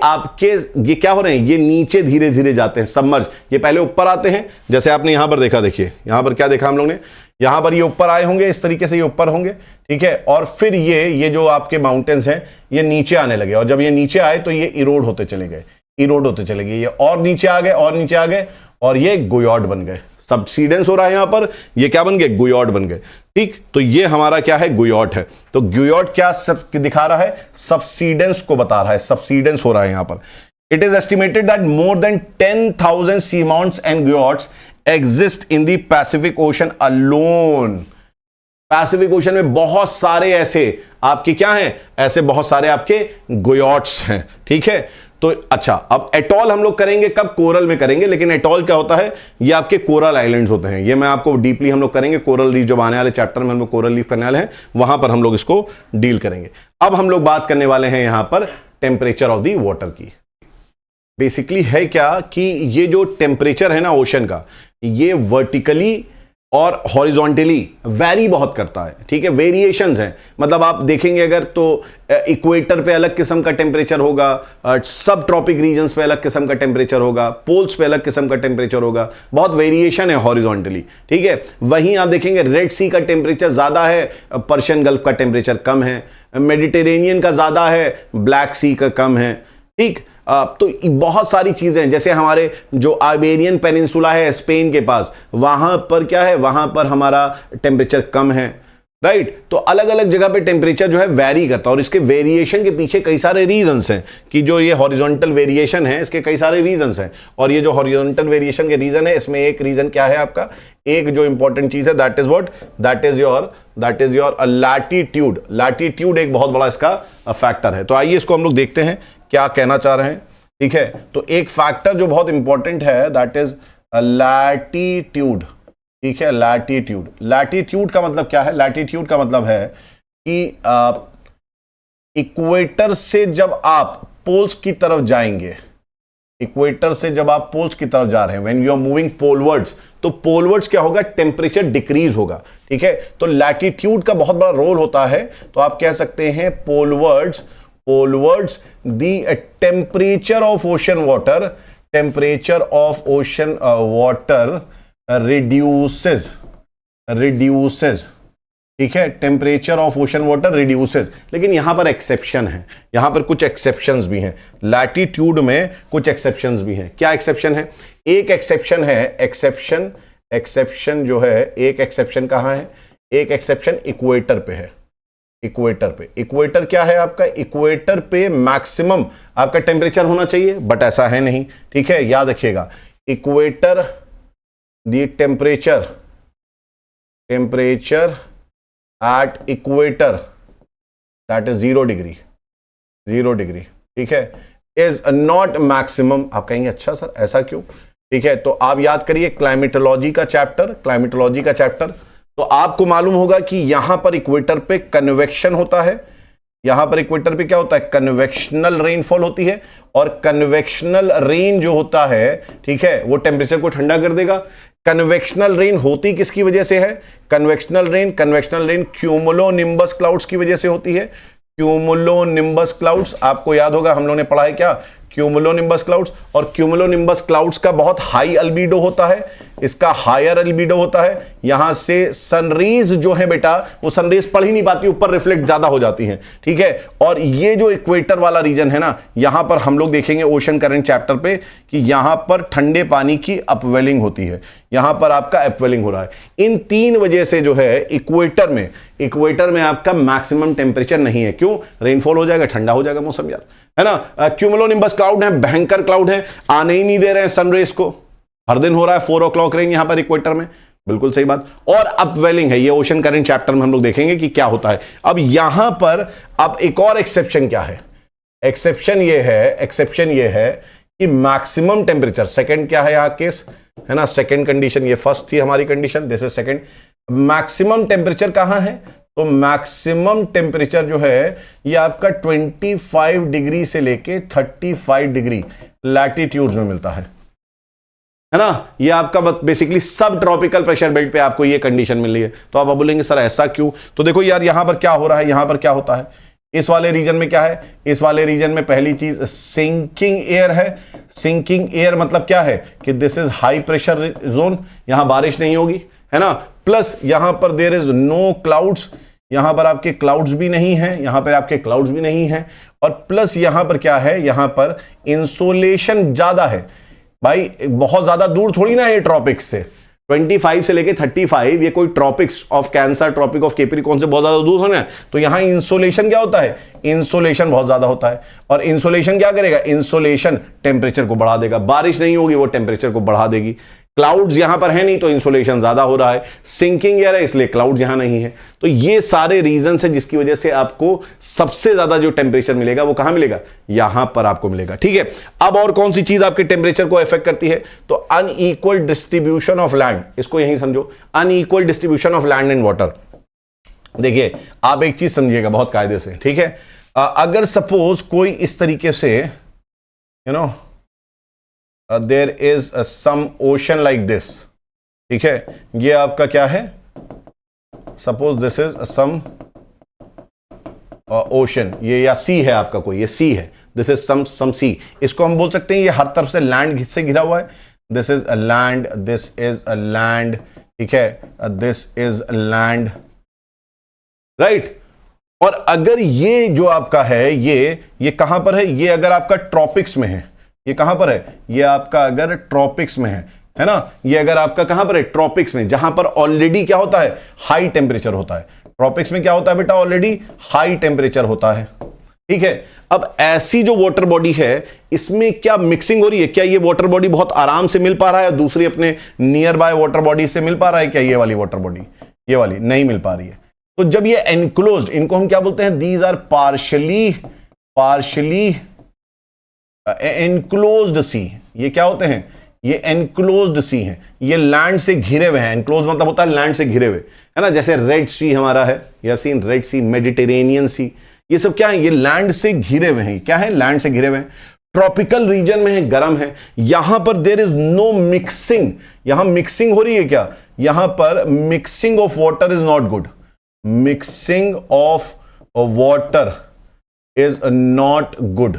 क्या हो रहे हैं, ये नीचे धीरे धीरे जाते हैं, सबमर्ज। ये पहले ऊपर आते हैं, जैसे आपने यहां पर देखा, देखिए यहां पर क्या देखा हम लोग ने, यहां पर ये ऊपर आए होंगे, इस तरीके से ये ऊपर होंगे, ठीक है। और फिर ये जो आपके माउंटेन्स हैं ये नीचे आने लगे, और जब ये नीचे आए तो ये इरोड होते चले गए, ये और नीचे आ गए और ये गोयॉट बन गए। सबसीडेंस हो रहा है यहां पर, ये क्या बन गए, गोयॉट बन गए, ठीक। तो ये हमारा क्या है, गोयॉट है। तो गोयॉट क्या सब दिखा रहा है, सबसीडेंस को बता रहा है, सबसीडेंस हो रहा है यहां पर। It is estimated that more than 10,000 sea mounts and guyots exist in the Pacific ocean alone. Pacific ocean में बहुत सारे ऐसे आपके क्या हैं, ऐसे बहुत सारे आपके गोयॉट्स हैं, ठीक है। तो अच्छा, अब एटॉल हम लोग करेंगे कब, कोरल में करेंगे। लेकिन एटॉल क्या होता है, ये आपके कोरल आइलैंड्स होते हैं। ये मैं आपको डीपली हम लोग करेंगे, कोरल रीफ जब आने वाले चैप्टर में हम लोग कोरल रीफ करने वाले हैं, वहां पर हम लोग इसको डील करेंगे। अब हम लोग बात करने वाले हैं यहां पर टेम्परेचर ऑफ द वाटर की। बेसिकली है क्या कि ये जो टेम्परेचर है ना ओशन का, ये वर्टिकली और हॉरिजॉन्टली वैरी बहुत करता है, ठीक है। वेरिएशंस हैं, मतलब आप देखेंगे अगर तो इक्वेटर पे अलग किस्म का टेम्परेचर होगा, सब ट्रॉपिक रीजन्स पे अलग किस्म का टेम्परेचर होगा, पोल्स पे अलग किस्म का टेम्परेचर होगा, बहुत वेरिएशन है हॉरिजॉन्टली, ठीक है। वहीं आप देखेंगे रेड सी का टेम्परेचर ज्यादा है, पर्शियन गल्फ का टेम्परेचर कम है, मेडिटेरेनियन का ज्यादा है, ब्लैक सी का कम है, ठीक। तो बहुत सारी चीजें हैं, जैसे हमारे जो आइबेरियन पेनिनसुला है स्पेन के पास, वहां पर क्या है, वहां पर हमारा टेम्परेचर कम है, राइट। तो अलग अलग जगह पे टेम्परेचर जो है वेरी करता है, और इसके वेरिएशन के पीछे कई सारे रीजंस हैं कि जो ये हॉरिजॉन्टल वेरिएशन है इसके कई सारे रीजंस हैं। और ये जो हॉरिजॉन्टल वेरिएशन के रीजन है, इसमें एक रीजन क्या है आपका, एक जो इंपॉर्टेंट चीज है that is what, that is your latitude. Latitude एक बहुत बड़ा इसका फैक्टर है। तो आइए इसको हम लोग देखते हैं क्या कहना चाह रहे हैं, ठीक है। तो एक फैक्टर जो बहुत इंपॉर्टेंट है दैट इज लैटिट्यूड, ठीक है। लैटिट्यूड, लैटिट्यूड का मतलब क्या है, लैटिट्यूड का मतलब है कि इक्वेटर से जब आप पोल्स की तरफ जाएंगे, इक्वेटर से जब आप पोल्स की तरफ जा रहे हैं, व्हेन यू आर मूविंग पोलवर्ड्स, तो पोलवर्ड्स क्या होगा, टेम्परेचर डिक्रीज होगा, ठीक है। तो लैटिट्यूड का बहुत बड़ा रोल होता है। तो आप कह सकते हैं polewards the temperature of ocean water, temperature of ocean water reduces, ठीक है। Temperature of ocean water reduces. लेकिन यहां पर एक्सेप्शन है, यहां पर कुछ एक्सेप्शंस भी हैं, लैटिट्यूड में कुछ एक्सेप्शंस भी हैं। क्या एक्सेप्शन है, एक एक्सेप्शन है, एक्सेप्शन जो है, एक एक्सेप्शन कहां है, एक एक्सेप्शन इक्वेटर पे है, इक्वेटर पे। इक्वेटर क्या है आपका, इक्वेटर पे मैक्सिमम आपका टेम्परेचर होना चाहिए, बट ऐसा है नहीं, ठीक है। याद रखिएगा, equator the temperature at equator that is 0 degree, ठीक है, is not maximum। आप कहेंगे अच्छा सर ऐसा क्यों, ठीक है। तो आप याद करिए क्लाइमेटोलॉजी का चैप्टर, तो आपको मालूम होगा कि यहां पर इक्वेटर पे कन्वेक्शन होता है, यहां पर इक्वेटर पे क्या होता है, कन्वेक्शनल रेनफॉल होती है, और कन्वेक्शनल रेन जो होता है, ठीक है, वो टेम्परेचर को ठंडा कर देगा। कन्वेक्शनल रेन होती किसकी वजह से है, कन्वेक्शनल रेन क्यूमुलोनिम्बस क्लाउड्स की वजह से होती है। क्यूमुलोनिम्बस क्लाउड्स, आपको याद होगा हम लोगों ने पढ़ा है क्या, क्यूमुलोनिम्बस क्लाउड्स। और क्यूमुलोनिम्बस क्लाउड्स का बहुत हाई अल्बीडो होता है, इसका हायर अल्बीडो होता है। यहां से सनरेज जो है बेटा, वो सनरेज पड़ ही नहीं पाती, ऊपर रिफ्लेक्ट ज्यादा हो जाती हैं, ठीक है। और ये जो इक्वेटर वाला रीजन है ना, यहां पर हम लोग देखेंगे ओशन करंट चैप्टर पे कि यहां पर ठंडे पानी की अपवेलिंग होती है, यहां पर आपका अपवेलिंग हो रहा है। इन तीन वजह से जो है इक्वेटर में आपका मैक्सिमम टेम्परेचर नहीं है। क्यों, रेनफॉल हो जाएगा, ठंडा हो जाएगा मौसम यार, है ना। क्यूमुलोनिम्बस क्लाउड है, भयंकर क्लाउड है, आने ही नहीं दे रहे हैं सनरेज को, हर दिन हो रहा है 4 o'clock रेंज यहां पर इक्वेटर में, बिल्कुल सही बात। और अपवेलिंग है, ये ओशन करंट चैप्टर में हम लोग देखेंगे कि क्या होता है। अब यहां पर अब एक और एक्सेप्शन क्या है, एक्सेप्शन ये है कि मैक्सिमम टेम्परेचर, सेकंड क्या है यहां केस, है ना, सेकंड कंडीशन, ये फर्स्ट थी हमारी condition, this is second. Maximum temperature कहां है, तो मैक्सिमम टेम्परेचर जो है ये आपका 25 डिग्री से लेके 35 डिग्री लैटिट्यूड्स में मिलता है ना। ये आपका बेसिकली सब ट्रॉपिकल प्रेशर बेल्ट पे आपको ये कंडीशन मिल रही है। तो आप बोलेंगे सर ऐसा क्यों, तो देखो यार यहां पर क्या हो रहा है, यहां पर क्या होता है, इस वाले रीजन में क्या है, इस वाले रीजन में पहली चीज सिंकिंग एयर है। सिंकिंग एयर मतलब क्या है कि this is high pressure zone, यहां बारिश नहीं होगी, है ना। प्लस यहां पर देयर इज नो क्लाउड्स, यहां पर आपके क्लाउड्स भी नहीं है, यहां पर आपके क्लाउड्स भी नहीं है। और प्लस यहां पर क्या है, यहां पर इंसोलेशन ज्यादा है। भाई बहुत ज्यादा दूर थोड़ी ना है ट्रॉपिक्स से, 25 से लेके 35, ये कोई tropics of Cancer, tropic of Capricorn से बहुत ज्यादा दूर होना है। तो यहां इंसोलेशन क्या होता है, इंसोलेशन बहुत ज्यादा होता है। और इंसोलेशन क्या करेगा, इंसोलेशन टेम्परेचर को बढ़ा देगा, बारिश नहीं होगी वो टेम्परेचर को बढ़ा देगी। क्लाउड्स यहां पर है नहीं तो इंसोलेशन ज्यादा हो रहा है, सिंकिंग एयर है इसलिए क्लाउड्स यहां नहीं है। तो ये सारे रीजन है जिसकी वजह से आपको सबसे ज्यादा जो टेम्परेचर मिलेगा वो कहां मिलेगा, यहां पर आपको मिलेगा, ठीक है। अब और कौन सी चीज आपके टेम्परेचर को इफेक्ट करती है, तो अनइक्वल डिस्ट्रीब्यूशन ऑफ लैंड, इसको यहीं समझो, unequal distribution of land and water. देखिए आप एक चीज समझिएगा बहुत कायदे से, ठीक है। अगर सपोज कोई इस तरीके से there is some ocean like this, ठीक है, ये आपका क्या है, suppose this is some ocean, ये या सी है आपका कोई, ये सी है, दिस इज सम सी। इसको हम बोल सकते हैं ये हर तरफ से लैंड से घिरा हुआ है, this is a land, this is a land, ठीक है, दिस इज लैंड, राइट। और अगर ये जो आपका है ये कहां पर है, ये अगर आपका ट्रॉपिक्स में है, ये कहां पर है, ये आपका अगर ट्रॉपिक्स में है ना, ये अगर आपका कहां पर है, ट्रॉपिक्स में, जहां पर ऑलरेडी क्या होता है, हाई टेम्परेचर होता है। ट्रॉपिक्स में क्या होता है बेटा, ऑलरेडी हाई टेम्परेचर होता है, ठीक है। अब ऐसी जो वाटर बॉडी है इसमें क्या मिक्सिंग हो रही है, क्या ये वाटर बॉडी बहुत आराम से मिल पा रहा है दूसरी अपने नियर बाय वाटर बॉडी से मिल पा रहा है, क्या ये वाली वाटर बॉडी, ये वाली नहीं मिल पा रही है। तो जब ये एनक्लोज्ड, इनको हम क्या बोलते हैं, दीज आर पार्शली एनक्लोज्ड सी, ये क्या होते हैं, ये एनक्लोज्ड सी हैं, ये लैंड से घिरे हुए हैं। एनक्लोज मतलब होता है लैंड से घिरे हुए, है ना, जैसे रेड सी हमारा है, you have seen red sea, Mediterranean sea, ये सब क्या है, ये लैंड से घिरे हुए हैं। क्या है, लैंड से घिरे हुए हैं। ट्रॉपिकल रीजन में है, गर्म है, यहां पर देयर इज नो मिक्सिंग, यहां मिक्सिंग हो रही है क्या, यहां पर mixing of water is not good, mixing of water is not good,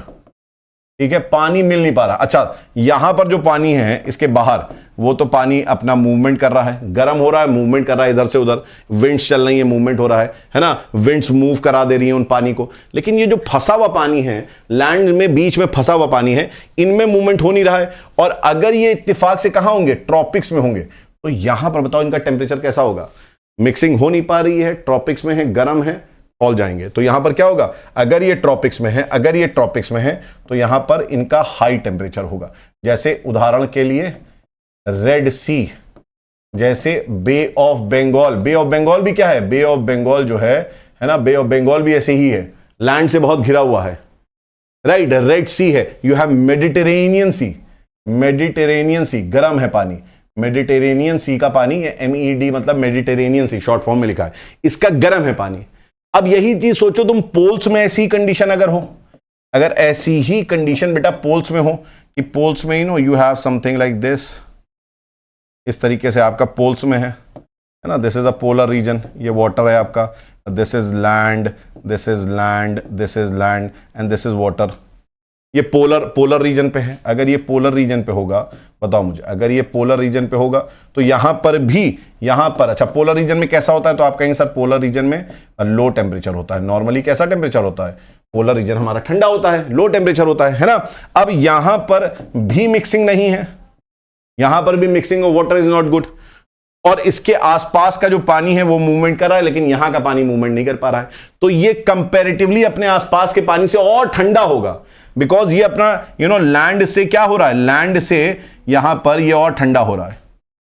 ठीक है, पानी मिल नहीं पा रहा। अच्छा, यहां पर जो पानी है इसके बाहर, वो तो पानी अपना मूवमेंट कर रहा है, गर्म हो रहा है, मूवमेंट कर रहा है इधर से उधर, विंड्स चल रही है, मूवमेंट हो रहा है ना, विंड्स मूव करा दे रही है उन पानी को। लेकिन ये जो फंसा हुआ पानी है, लैंड में बीच में फंसा हुआ पानी है, इनमें मूवमेंट हो नहीं रहा है। और अगर ये इत्तेफाक से कहां होंगे, ट्रॉपिक्स में होंगे, तो यहां पर बताओ इनका टेम्परेचर कैसा होगा, मिक्सिंग हो नहीं पा रही है, ट्रॉपिक्स में है, गर्म है, फॉल जाएंगे। तो यहां पर क्या होगा, अगर ये ट्रॉपिक्स में है, अगर ये ट्रॉपिक्स में है, तो यहां पर इनका हाई टेम्परेचर होगा। जैसे उदाहरण के लिए रेड सी, जैसे bay of Bengal, bay of Bengal भी क्या है, बे ऑफ बंगाल जो है ना, बे ऑफ बंगाल भी ऐसे ही है, लैंड से बहुत घिरा हुआ है, राइट। रेड सी है, you have Mediterranean sea, Mediterranean sea, गर्म है पानी, मेडिटेरेनियन सी का पानी, MED मतलब मेडिटेरेनियन सी शॉर्ट फॉर्म में लिखा है, इसका गर्म है पानी। अब यही चीज सोचो तुम पोल्स में ऐसी कंडीशन अगर हो, अगर ऐसी ही कंडीशन बेटा पोल्स में हो, कि पोल्स में you have something like this, इस तरीके से आपका पोल्स में है ना, this is a polar region, ये वाटर है आपका, this is land, this is land, this is land and this is water. ये पोलर रीजन पे है। अगर ये पोलर रीजन पे होगा, बताओ मुझे, अगर ये पोलर रीजन पे होगा तो यहां पर भी, यहां पर, अच्छा पोलर रीजन में कैसा होता है, तो आप कहेंगे सर पोलर रीजन में लो टेम्परेचर होता है। नॉर्मली कैसा टेम्परेचर होता है, पोलर रीजन हमारा ठंडा होता है, लो टेम्परेचर होता है ना। अब यहां पर भी मिक्सिंग नहीं है, यहां पर भी mixing of water is not good, और इसके आसपास का जो पानी है वो मूवमेंट कर रहा है, लेकिन यहां का पानी मूवमेंट नहीं कर पा रहा है। तो ये कंपैरेटिवली अपने आसपास के पानी से और ठंडा होगा, बिकॉज ये अपना लैंड से क्या हो रहा है, लैंड से यहां पर ये और ठंडा हो रहा है,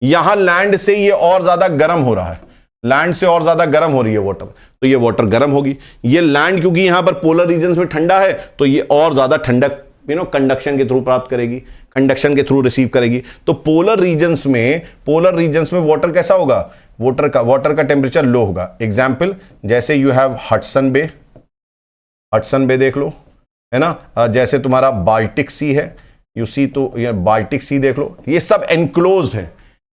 यहां लैंड से ये और ज्यादा गर्म हो रहा है, लैंड से और ज्यादा गर्म हो रही है वाटर, तो ये वाटर गर्म होगी। ये लैंड क्योंकि यहां पर पोलर रीजन्स में ठंडा है, तो ये और ज्यादा ठंडक कंडक्शन के थ्रू प्राप्त करेगी, कंडक्शन के थ्रू रिसीव करेगी। तो पोलर रीजन्स में वाटर कैसा होगा, वाटर का टेम्परेचर लो होगा। एग्जाम्पल, जैसे यू हैव हडसन बे देख लो, है ना, जैसे तुम्हारा बाल्टिक सी है, यू सी, तो बाल्टिक सी देख लो, ये सब एनक्लोज्ड है।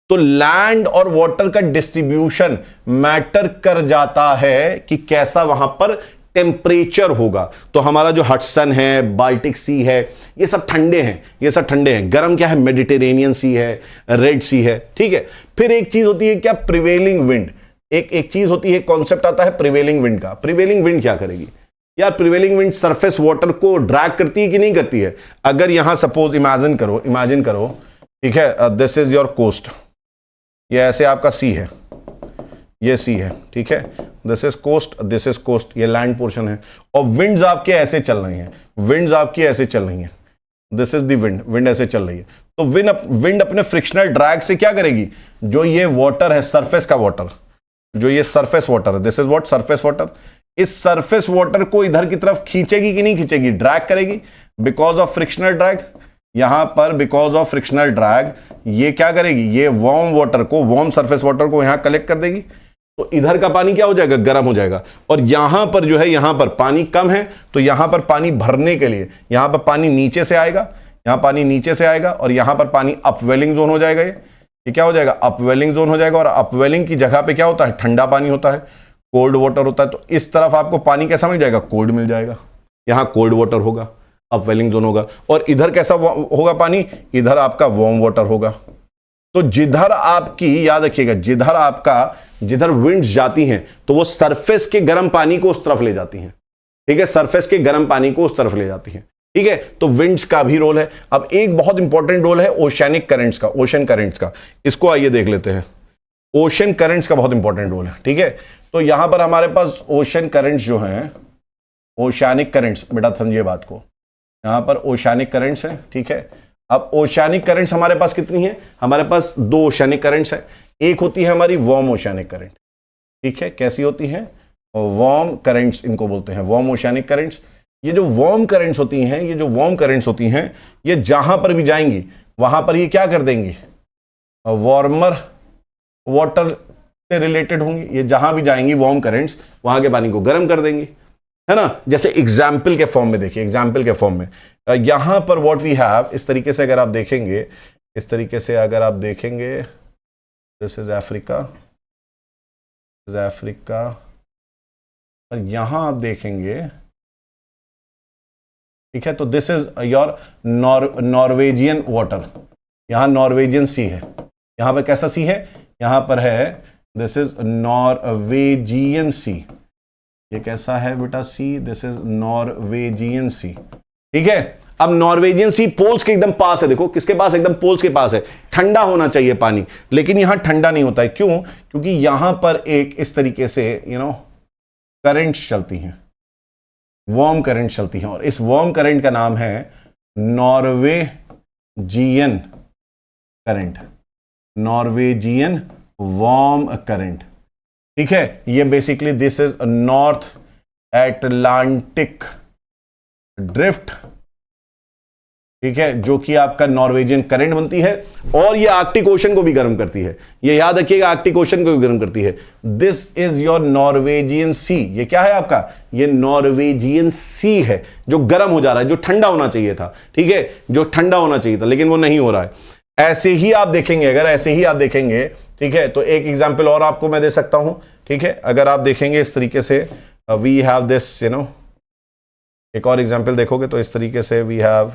तो लैंड और वाटर का डिस्ट्रीब्यूशन मैटर कर जाता है कि कैसा वहां पर टेम्परेचर होगा। तो हमारा जो हडसन है, बाल्टिक सी है, ये सब ठंडे हैं, ये सब ठंडे हैं। गर्म क्या है, मेडिटेरेनियन सी है, रेड सी है, ठीक है। फिर एक चीज होती है क्या, प्रिवेलिंग विंड, एक चीज होती है, कॉन्सेप्ट आता है प्रिवेलिंग विंड का। प्रिवेलिंग विंड क्या करेगी यार, प्रिवेलिंग विंड सरफेस वाटर को ड्रैग करती है कि नहीं करती है। अगर यहां सपोज इमेजिन करो, ठीक है, दिस इज योर कोस्ट, ये ऐसे आपका सी है, ये सी है, ठीक है, दिस इज कोस्ट, ये लैंड पोर्शन है, और विंड्स आपके ऐसे चल रही हैं, दिस इज द विंड ऐसे चल रही है। तो विंड अपने फ्रिक्शनल ड्रैग से क्या करेगी, जो ये वाटर है, सरफेस का वाटर, जो ये सरफेस वाटर है, this is what, surface water, इस सरफेस वाटर को इधर की तरफ खींचेगी कि नहीं खींचेगी, ड्रैग करेगी, बिकॉज ऑफ फ्रिक्शनल ड्रैग। यहां पर बिकॉज ऑफ फ्रिक्शनल ड्रैग ये क्या करेगी, ये वार्म सरफेस वाटर को यहां कलेक्ट कर देगी, तो इधर का पानी क्या हो जाएगा, गर्म हो जाएगा। और यहां पर जो है, यहां पर पानी कम है, तो यहां पर पानी भरने के लिए यहां पर पानी नीचे से आएगा, और यहां पर पानी अपवेलिंग जोन हो जाएगा। ये क्या हो जाएगा, अपवेलिंग जोन हो जाएगा, और अपवेलिंग की जगह पे क्या होता है, ठंडा पानी होता है, कोल्ड वाटर होता है। तो इस तरफ आपको पानी कैसा मिल जाएगा, कोल्ड मिल जाएगा, यहां कोल्ड वाटर होगा, अपवेलिंग जोन होगा। और इधर कैसा होगा पानी, इधर आपका वार्म वाटर होगा, तो जिधर आपकी, याद रखिएगा, जिधर विंड्स जाती हैं तो वो सरफेस के गर्म पानी को उस तरफ ले जाती हैं, ठीक है, सरफेस के गर्म पानी को उस तरफ ले जाती हैं, ठीक है। तो विंड्स का भी रोल है। अब एक बहुत इंपॉर्टेंट रोल है ओशियनिक करंट्स का, ओशन करंट्स का। इसको आइए देख लेते हैं। ओशन करंट्स का बहुत इंपॉर्टेंट रोल है, ठीक है। तो यहां पर हमारे पास ओशन करंट्स जो हैं, ओशियनिक करंट्स, बेटा समझिए बात को, यहां पर ओशियनिक करंट्स हैं, ठीक है। अब ओशियनिक करंट्स हमारे पास कितनी है? हमारे पास 2 ओशियनिक करंट्स है। एक होती है हमारी वार्म ओशियनिक करंट, ठीक है। कैसी होती है? वार्म करंट्स इनको बोलते हैं, वार्म ओशियनिक करंट्स। ये जो वार्म करंट्स होती हैं, ये जो वार्म करंट्स होती हैं, ये जहां पर भी जाएंगी वहां पर ये क्या कर देंगी? वार्मर वाटर से रिलेटेड होंगी। ये जहां भी जाएंगी वार्म करंट्स, वहां के पानी को गर्म कर देंगी, है ना। जैसे एग्जाम्पल के फॉर्म में देखिए, एग्जाम्पल के फॉर्म में यहां पर व्हाट वी हैव, इस तरीके से अगर आप देखेंगे, इस तरीके से अगर आप देखेंगे, दिस इज अफ्रीका, और यहां आप देखेंगे, ठीक है, तो this is your Norwegian water. यहां नॉर्वेजियन सी है, यहां पर कैसा सी है? यहां पर है दिस इज नॉर्वेजियन सी। ये कैसा है बेटा? सी, दिस इज नॉर्वेजियन सी, ठीक है। अब नॉर्वेजियन सी पोल्स के एकदम पास है, देखो किसके पास? एकदम पोल्स के पास है। ठंडा होना चाहिए पानी, लेकिन यहां ठंडा नहीं होता है। क्यों? क्योंकि यहां पर एक इस तरीके से करंट्स चलती हैं, वार्म करंट चलती हैं, और इस वार्म करंट का नाम है Norwegian current, Norwegian warm current, ठीक है। ये basically this is north Atlantic drift, ठीक है, जो कि आपका नॉर्वेजियन करंट बनती है, और ये आर्कटिक ओशन को भी गर्म करती है। ये याद रखिएगा, आर्कटिक ओशन को भी गर्म करती है। दिस इज योर नॉर्वेजियन सी। ये क्या है आपका? ये नॉर्वेजियन सी है, जो गर्म हो जा रहा है, जो ठंडा होना चाहिए था, ठीक है, जो ठंडा होना चाहिए था, लेकिन वो नहीं हो रहा है। ऐसे ही आप देखेंगे, अगर ऐसे ही आप देखेंगे, ठीक है, तो एक एग्जाम्पल और आपको मैं दे सकता हूं, ठीक है। अगर आप देखेंगे इस तरीके से, वी हैव दिस, एक और एग्जाम्पल देखोगे तो इस तरीके से we have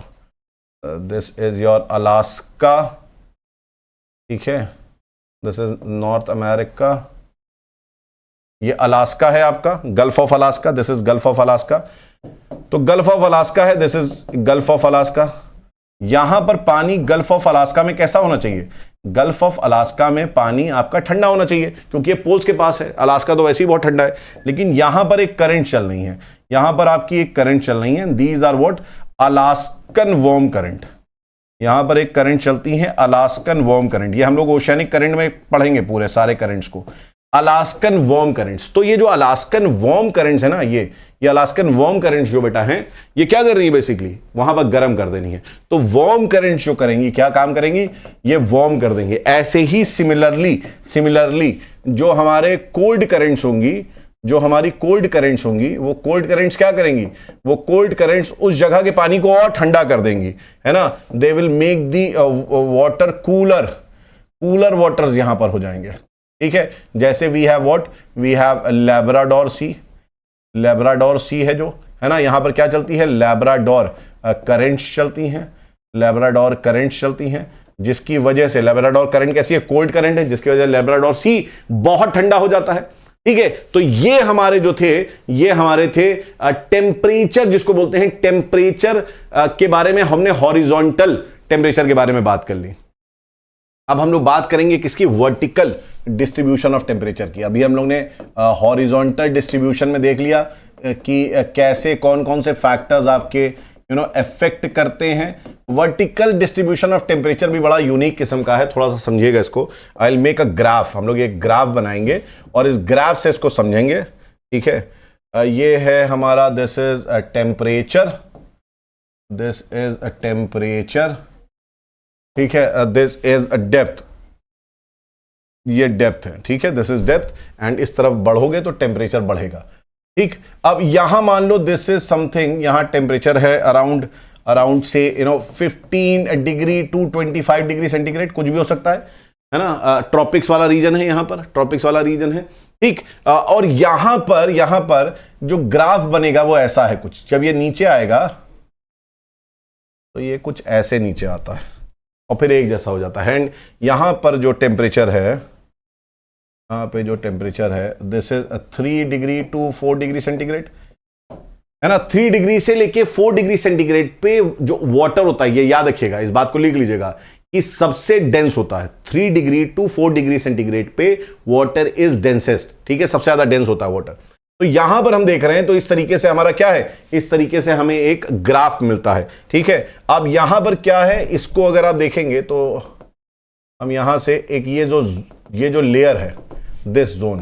this is your Alaska, ठीक है, दिस इज नॉर्थ अमेरिका। ये अलास्का है आपका, Gulf of Alaska, this is Gulf of Alaska. तो गल्फ ऑफ अलास्का है, this is Gulf of Alaska. यहां पर पानी गल्फ ऑफ अलास्का में कैसा होना चाहिए? गल्फ ऑफ अलास्का में पानी आपका ठंडा होना चाहिए, क्योंकि ये पोल्स के पास है। अलास्का तो वैसे ही बहुत ठंडा है, लेकिन यहां पर एक करंट चल रही है, यहां पर आपकी एक करंट चल रही है। These are what? Alaskan warm current. यहां पर एक करंट चलती है, अलास्कन वार्म करंट। ये हम लोग ओशियनिक करंट में पढ़ेंगे पूरे सारे करंट्स को, अलास्कन वार्म करंट्स। तो ये जो अलास्कन वार्म करंट्स है ना, ये अलास्कन वार्म करंट्स जो बेटा हैं, ये क्या कर रही है? बेसिकली वहां पर गर्म कर देनी है। तो वार्म करंट्स जो करेंगी, क्या काम करेंगी? ये वार्म कर देंगे। ऐसे ही सिमिलरली जो हमारे कोल्ड करंट्स होंगी, जो हमारी कोल्ड करंट्स होंगी, वो कोल्ड करंट्स क्या करेंगी? वो कोल्ड करंट्स उस जगह के पानी को और ठंडा कर देंगी, है ना। They will make the water cooler waters यहां पर हो जाएंगे, ठीक है। जैसे we have what? We have Labrador sea, Labrador sea है जो, है ना, यहां पर क्या चलती है? लैब्राडोर करंट्स चलती हैं, लैब्राडोर करंट्स चलती हैं, जिसकी वजह से लैब्राडोर करंट कैसी है? कोल्ड करंट है, जिसकी वजह से लैब्राडोर सी बहुत ठंडा हो जाता है, ठीक है। तो ये हमारे जो थे, ये हमारे थे टेम्परेचर, जिसको बोलते हैं टेम्परेचर के बारे में हमने हॉरिजॉन्टल टेम्परेचर के बारे में बात कर ली। अब हम लोग बात करेंगे किसकी? वर्टिकल डिस्ट्रीब्यूशन ऑफ टेम्परेचर की। अभी हम लोग ने हॉरिजॉन्टल डिस्ट्रीब्यूशन में देख लिया कि कैसे कौन कौन से फैक्टर्स आपके अफेक्ट करते हैं। वर्टिकल डिस्ट्रीब्यूशन ऑफ टेम्परेचर भी बड़ा यूनिक किस्म का है, थोड़ा सा समझिएगा इसको। I will make a graph, हम लोग एक ग्राफ बनाएंगे और इस ग्राफ से इसको समझेंगे, ठीक है। ये है हमारा, this is a temperature, this is a temperature, ठीक है। दिस इज अ डेप्थ, ये डेप्थ है, ठीक है, दिस इज डेप्थ। एंड इस तरफ बढ़ोगे तो टेम्परेचर बढ़ेगा, ठीक। अब यहां मान लो दिस इज समथिंग, यहां टेम्परेचर है अराउंड से 15 डिग्री टू 25 डिग्री सेंटीग्रेड, कुछ भी हो सकता है ना। ट्रॉपिक्स वाला रीजन है, यहां पर ट्रॉपिक्स वाला रीजन है, ठीक। और यहां पर जो ग्राफ बनेगा वो ऐसा है कुछ। जब ये नीचे आएगा तो ये कुछ ऐसे नीचे आता है, और फिर एक जैसा हो जाता है। एंड यहां पर जो टेम्परेचर है, यहाँ पे जो टेम्परेचर है, this is 3 degree to 4 degree centigrade, है ना। 3 डिग्री से लेके 4 डिग्री सेंटीग्रेड पे जो वाटर होता है, ये याद रखिएगा, इस बात को लिख लीजिएगा कि सबसे डेंस होता है। 3 डिग्री टू 4 डिग्री सेंटीग्रेड पे वाटर इज डेंसेस्ट, ठीक है, सबसे ज्यादा डेंस होता है वाटर। तो यहां पर हम देख रहे हैं, तो इस तरीके से हमारा क्या है, इस तरीके से हमें एक ग्राफ मिलता है, ठीक है। अब यहां पर क्या है, इसको अगर आप देखेंगे तो हम यहां से एक ये जो लेयर है, दिस जोन,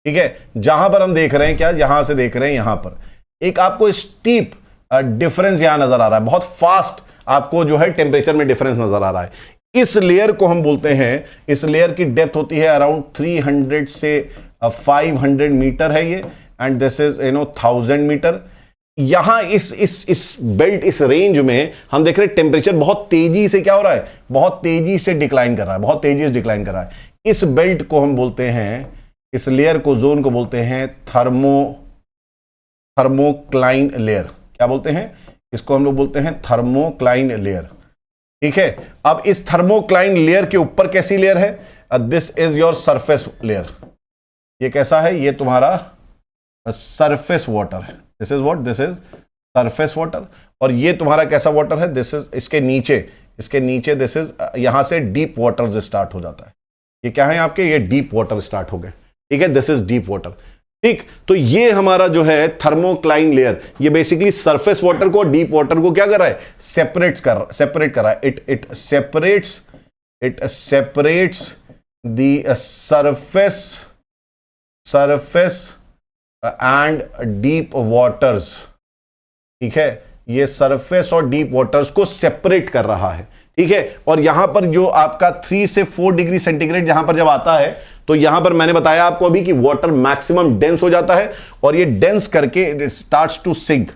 ठीक है, जहां पर हम देख रहे हैं क्या, यहां से देख रहे हैं, यहां पर एक आपको स्टीप डिफरेंस यहां नजर आ रहा है, बहुत फास्ट आपको जो है टेम्परेचर में डिफरेंस नजर आ रहा है। इस लेयर को हम बोलते हैं, इस लेयर की डेप्थ होती है अराउंड 300 से 500 मीटर है ये, एंड दिस इज 1000 मीटर। यहां इस बेल्ट, इस रेंज में हम देख रहे हैं टेम्परेचर बहुत तेजी से क्या हो रहा है, बहुत तेजी से डिक्लाइन कर रहा है, बहुत तेजी से डिक्लाइन कर रहा है। इस बेल्ट को हम बोलते हैं, इस लेयर को, जोन को बोलते हैं थर्मोक्लाइन लेयर। क्या बोलते हैं इसको, हम लोग बोलते हैं थर्मोक्लाइन लेयर, ठीक है। अब इस थर्मोक्लाइन लेयर के ऊपर कैसी लेयर है, this is your surface layer. ये कैसा है, ये तुम्हारा सरफेस वाटर है, this is what, this is surface water. और ये तुम्हारा कैसा वाटर है, दिस इज, इसके नीचे दिस इज, यहां से डीप वाटर स्टार्ट हो जाता है। ये क्या है आपके, ये डीप वाटर स्टार्ट हो गए, ठीक है, दिस इज डीप वाटर, ठीक। तो ये हमारा जो है थर्मोक्लाइन लेयर, ये बेसिकली सरफेस वाटर को, डीप वाटर को क्या कर रहा है, सेपरेट कर रहा है। It separates the surface and deep waters, ठीक है, ये सरफेस और डीप वाटर्स को सेपरेट कर रहा है, ठीक है। और यहां पर जो आपका 3 से 4 डिग्री सेंटीग्रेड जहां पर जब आता है, तो यहां पर मैंने बताया आपको अभी कि वाटर मैक्सिमम डेंस हो जाता है, और ये डेंस करके it starts to sink,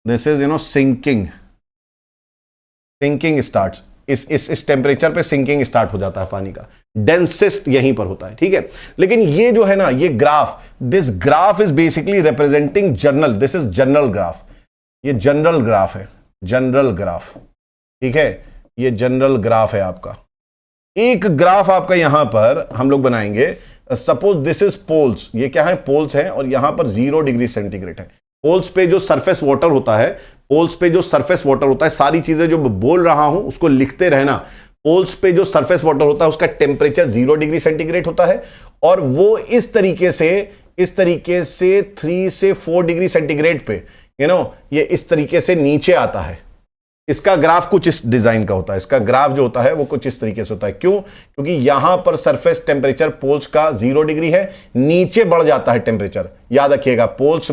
this is sinking starts, इस टेम्परेचर पे सिंकिंग स्टार्ट हो जाता है पानी का, डेंसेस्ट यहीं पर होता है, ठीक है। लेकिन ये जो है ना, ये graph, this graph is basically representing journal, this is general graph, ये जनरल ग्राफ है, जनरल ग्राफ, ठीक है, ये जनरल ग्राफ है आपका। एक ग्राफ आपका यहां पर हम लोग बनाएंगे, सपोज दिस इज पोल्स, ये क्या है, पोल्स है, और यहां पर 0 डिग्री सेंटीग्रेड है। पोल्स पे जो सरफेस वाटर होता है, पोल्स पे जो सरफेस वाटर होता है, सारी चीजें जो बोल रहा हूं उसको लिखते रहना। पोल्स पे जो सरफेस वाटर होता है उसका टेम्परेचर 0 डिग्री सेंटीग्रेड होता है, और वो इस तरीके से 3 से 4 डिग्री सेंटीग्रेड पे ये इस तरीके से नीचे आता है। इसका ग्राफ कुछ इस डिजाइन का होता है, इसका ग्राफ जो होता है वो कुछ इस तरीके से होता है। क्यों? क्योंकि यहां पर सरफेस टेम्परेचर पोल्स का 0 डिग्री है, ट बढ़ जाता है टेम्परेचर, याद रखिएगा, पोल्स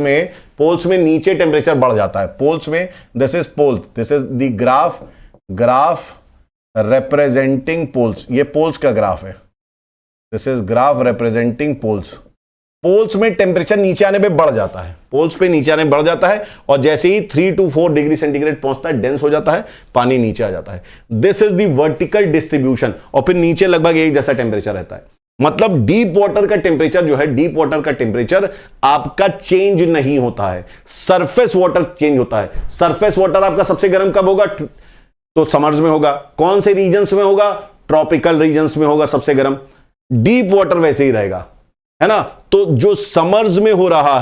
में नीचे टेम्परेचर बढ़ जाता है। पोल्स में, this is pole, this is the graph representing poles, ये पोल्स का ग्राफ है, this is graph representing poles. Poles में टेम्परेचर नीचे आने पे बढ़ जाता है, पोल्स पे नीचे आने बढ़ जाता है, और जैसे ही 3 to 4 डिग्री सेंटीग्रेड पहुंचता है, डेंस हो जाता है, पानी नीचे आ जाता है। This is the vertical distribution, और फिर नीचे लगभग एक जैसा टेम्परेचर रहता है। मतलब डीप वाटर का टेम्परेचर जो है, डीप वाटर का टेम्परेचर आपका चेंज नहीं होता है, सरफेस वाटर चेंज होता है। सरफेस वाटर आपका सबसे गर्म कब होगा? तो समर्स में होगा। कौन से रीजन्स में होगा? ट्रॉपिकल रीजन्स में होगा सबसे गर्म। डीप वाटर वैसे ही रहेगा, है ना। तो जो समर्स में हो रहा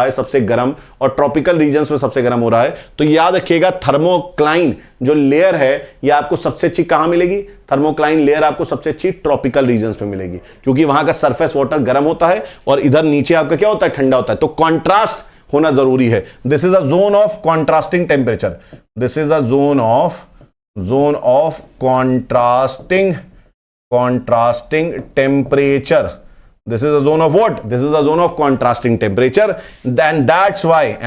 है सबसे गर्म, और ट्रॉपिकल रीजन्स में सबसे गर्म हो रहा है, तो याद रखिएगा थर्मोक्लाइन जो लेयर है ये आपको सबसे अच्छी कहां मिलेगी? थर्मोक्लाइन लेयर आपको सबसे अच्छी ट्रॉपिकल रीजन्स में मिलेगी, क्योंकि वहां का सरफेस वाटर गर्म होता है और इधर नीचे आपका क्या होता है? ठंडा होता है। तो कॉन्ट्रास्ट होना जरूरी है। This is a zone of contrasting temperature, this is a zone of contrasting temperature. This is a zone of what? This is a zone of contrasting temperature. Then that is why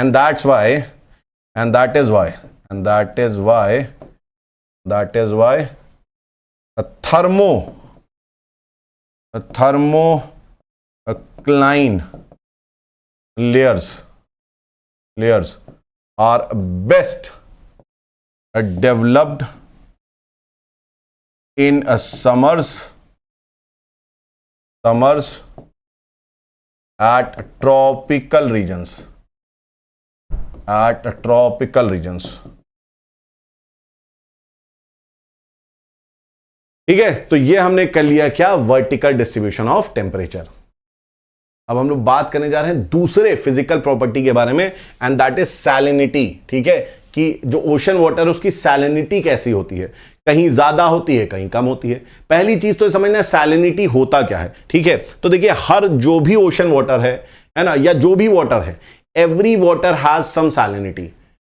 a thermocline layers are best developed in summers at tropical regions. ठीक है, तो ये हमने कर लिया क्या, vertical distribution of temperature. अब हम लोग बात करने जा रहे हैं दूसरे फिजिकल प्रॉपर्टी के बारे में, एंड दैट इज सैलिनिटी। ठीक है, कि जो ओशन वाटर है उसकी सैलिनिटी कैसी होती है, कहीं ज्यादा होती है कहीं कम होती है। पहली चीज तो समझना सैलिनिटी होता क्या है। ठीक है, तो देखिए हर जो भी ओशन वाटर है ना, या जो भी वाटर है, every water has some salinity,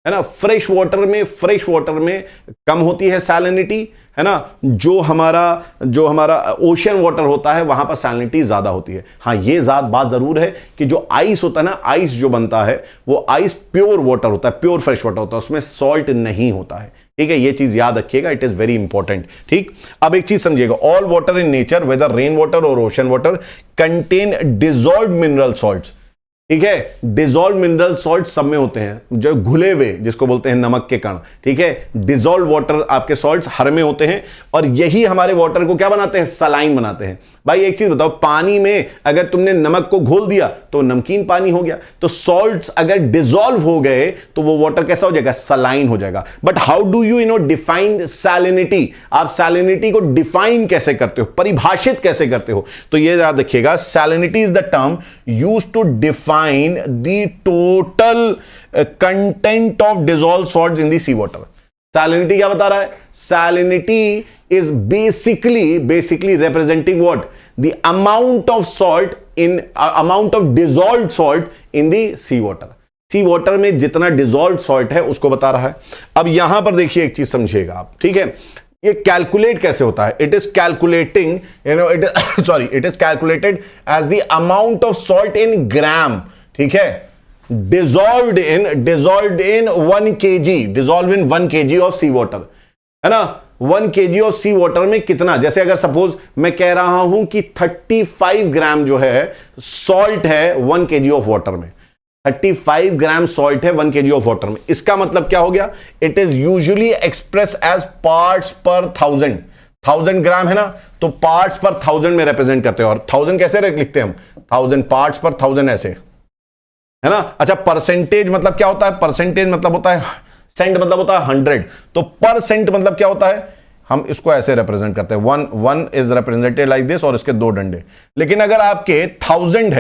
है ना। फ्रेश वाटर में कम होती है सैलिनिटी, है ना। जो हमारा ओशन वाटर होता है वहां पर सैलिनिटी ज्यादा होती है। हाँ, ये बात जरूर है कि जो आइस होता है ना, आइस जो बनता है वो आइस प्योर वाटर होता है, प्योर फ्रेश वाटर होता है, उसमें सॉल्ट नहीं होता है। ठीक है, ये चीज याद रखिएगा, इट इज वेरी इंपॉर्टेंट। ठीक, अब एक चीज समझिएगा, all water in nature whether rain water और ocean water contain dissolved mineral salts. ठीक है, डिसॉल्व मिनरल सॉल्ट सब में होते हैं, जो घुले हुए जिसको बोलते हैं नमक के कण। ठीक है, डिसॉल्व वाटर आपके सॉल्ट्स हर में होते हैं, और यही हमारे वाटर को क्या बनाते हैं, सलाइन बनाते हैं। भाई एक चीज बताओ, पानी में अगर तुमने नमक को घोल दिया तो नमकीन पानी हो गया, तो सॉल्ट्स अगर डिसॉल्व हो गए तो वो वाटर कैसा हो जाएगा, सलाइन हो जाएगा। But how do you define salinity, आप सैलिनिटी को डिफाइन कैसे करते हो, परिभाषित कैसे करते हो, तो ये याद रखिएगा, salinity is the term used to define the total content of dissolved salts in the sea water. Salinity क्या बता रहा है, salinity is basically representing what, the amount of salt in amount of dissolved salt in the sea water। Sea water में जितना dissolved salt है उसको बता रहा है। अब यहां पर देखिए एक चीज समझिएगा आप, ठीक है, ये कैलकुलेट कैसे होता है, it is calculating, it is calculated as the amount of salt in gram. ठीक है, dissolved in 1 kg of sea water, है ना। 1 kg ऑफ सी वाटर में कितना, जैसे अगर सपोज मैं कह रहा हूं कि 35 ग्राम जो है सॉल्ट है 1 kg ऑफ वाटर में, 35 ग्राम सॉल्ट है 1 kg ऑफ वाटर में, इसका मतलब क्या हो गया, it is usually express as parts per 1000 ग्राम है ना, तो पार्ट्स पर 1000 में रिप्रेजेंट करते हैं। और 1000 कैसे लिखते हैं हम, 1000 पार्ट्स पर 1000 ऐसे, है ना। अच्छा, परसेंटेज मतलब क्या होता है, परसेंटेज मतलब होता है, सेंट मतलब होता है 100, तो पर सेंट मतलब क्या होता है, हम इसको ऐसे रिप्रेजेंट करते हैं, one is represented like this, और इसके 2 डंडे। लेकिन अगर आपके 1000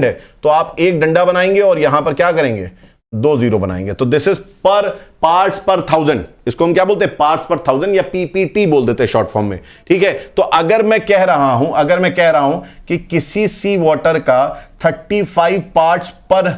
है तो आप एक डंडा बनाएंगे और यहां पर क्या करेंगे, 2 जीरो बनाएंगे, तो दिस इज पर पार्ट्स पर 1000, इसको हम क्या बोलते हैं, पार्ट्स पर 1000 या पीपीटी बोल देते हैं शॉर्ट फॉर्म में। ठीक है, तो अगर मैं कह रहा हूं कि किसी सी वाटर का 35 पार्ट्स पर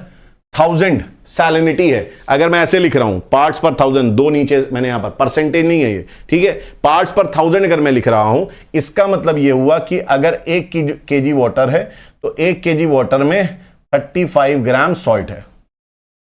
1000 सैलिनिटी है, अगर मैं ऐसे लिख रहा हूं पार्ट्स पर 1000, 2 नीचे मैंने यहां पर, परसेंटेज नहीं है ये, ठीक है, पार्ट्स पर 1000 अगर मैं लिख रहा हूं, इसका मतलब ये हुआ कि अगर 1 kg वाटर है तो 1 kg वाटर में 35 ग्राम सॉल्ट है,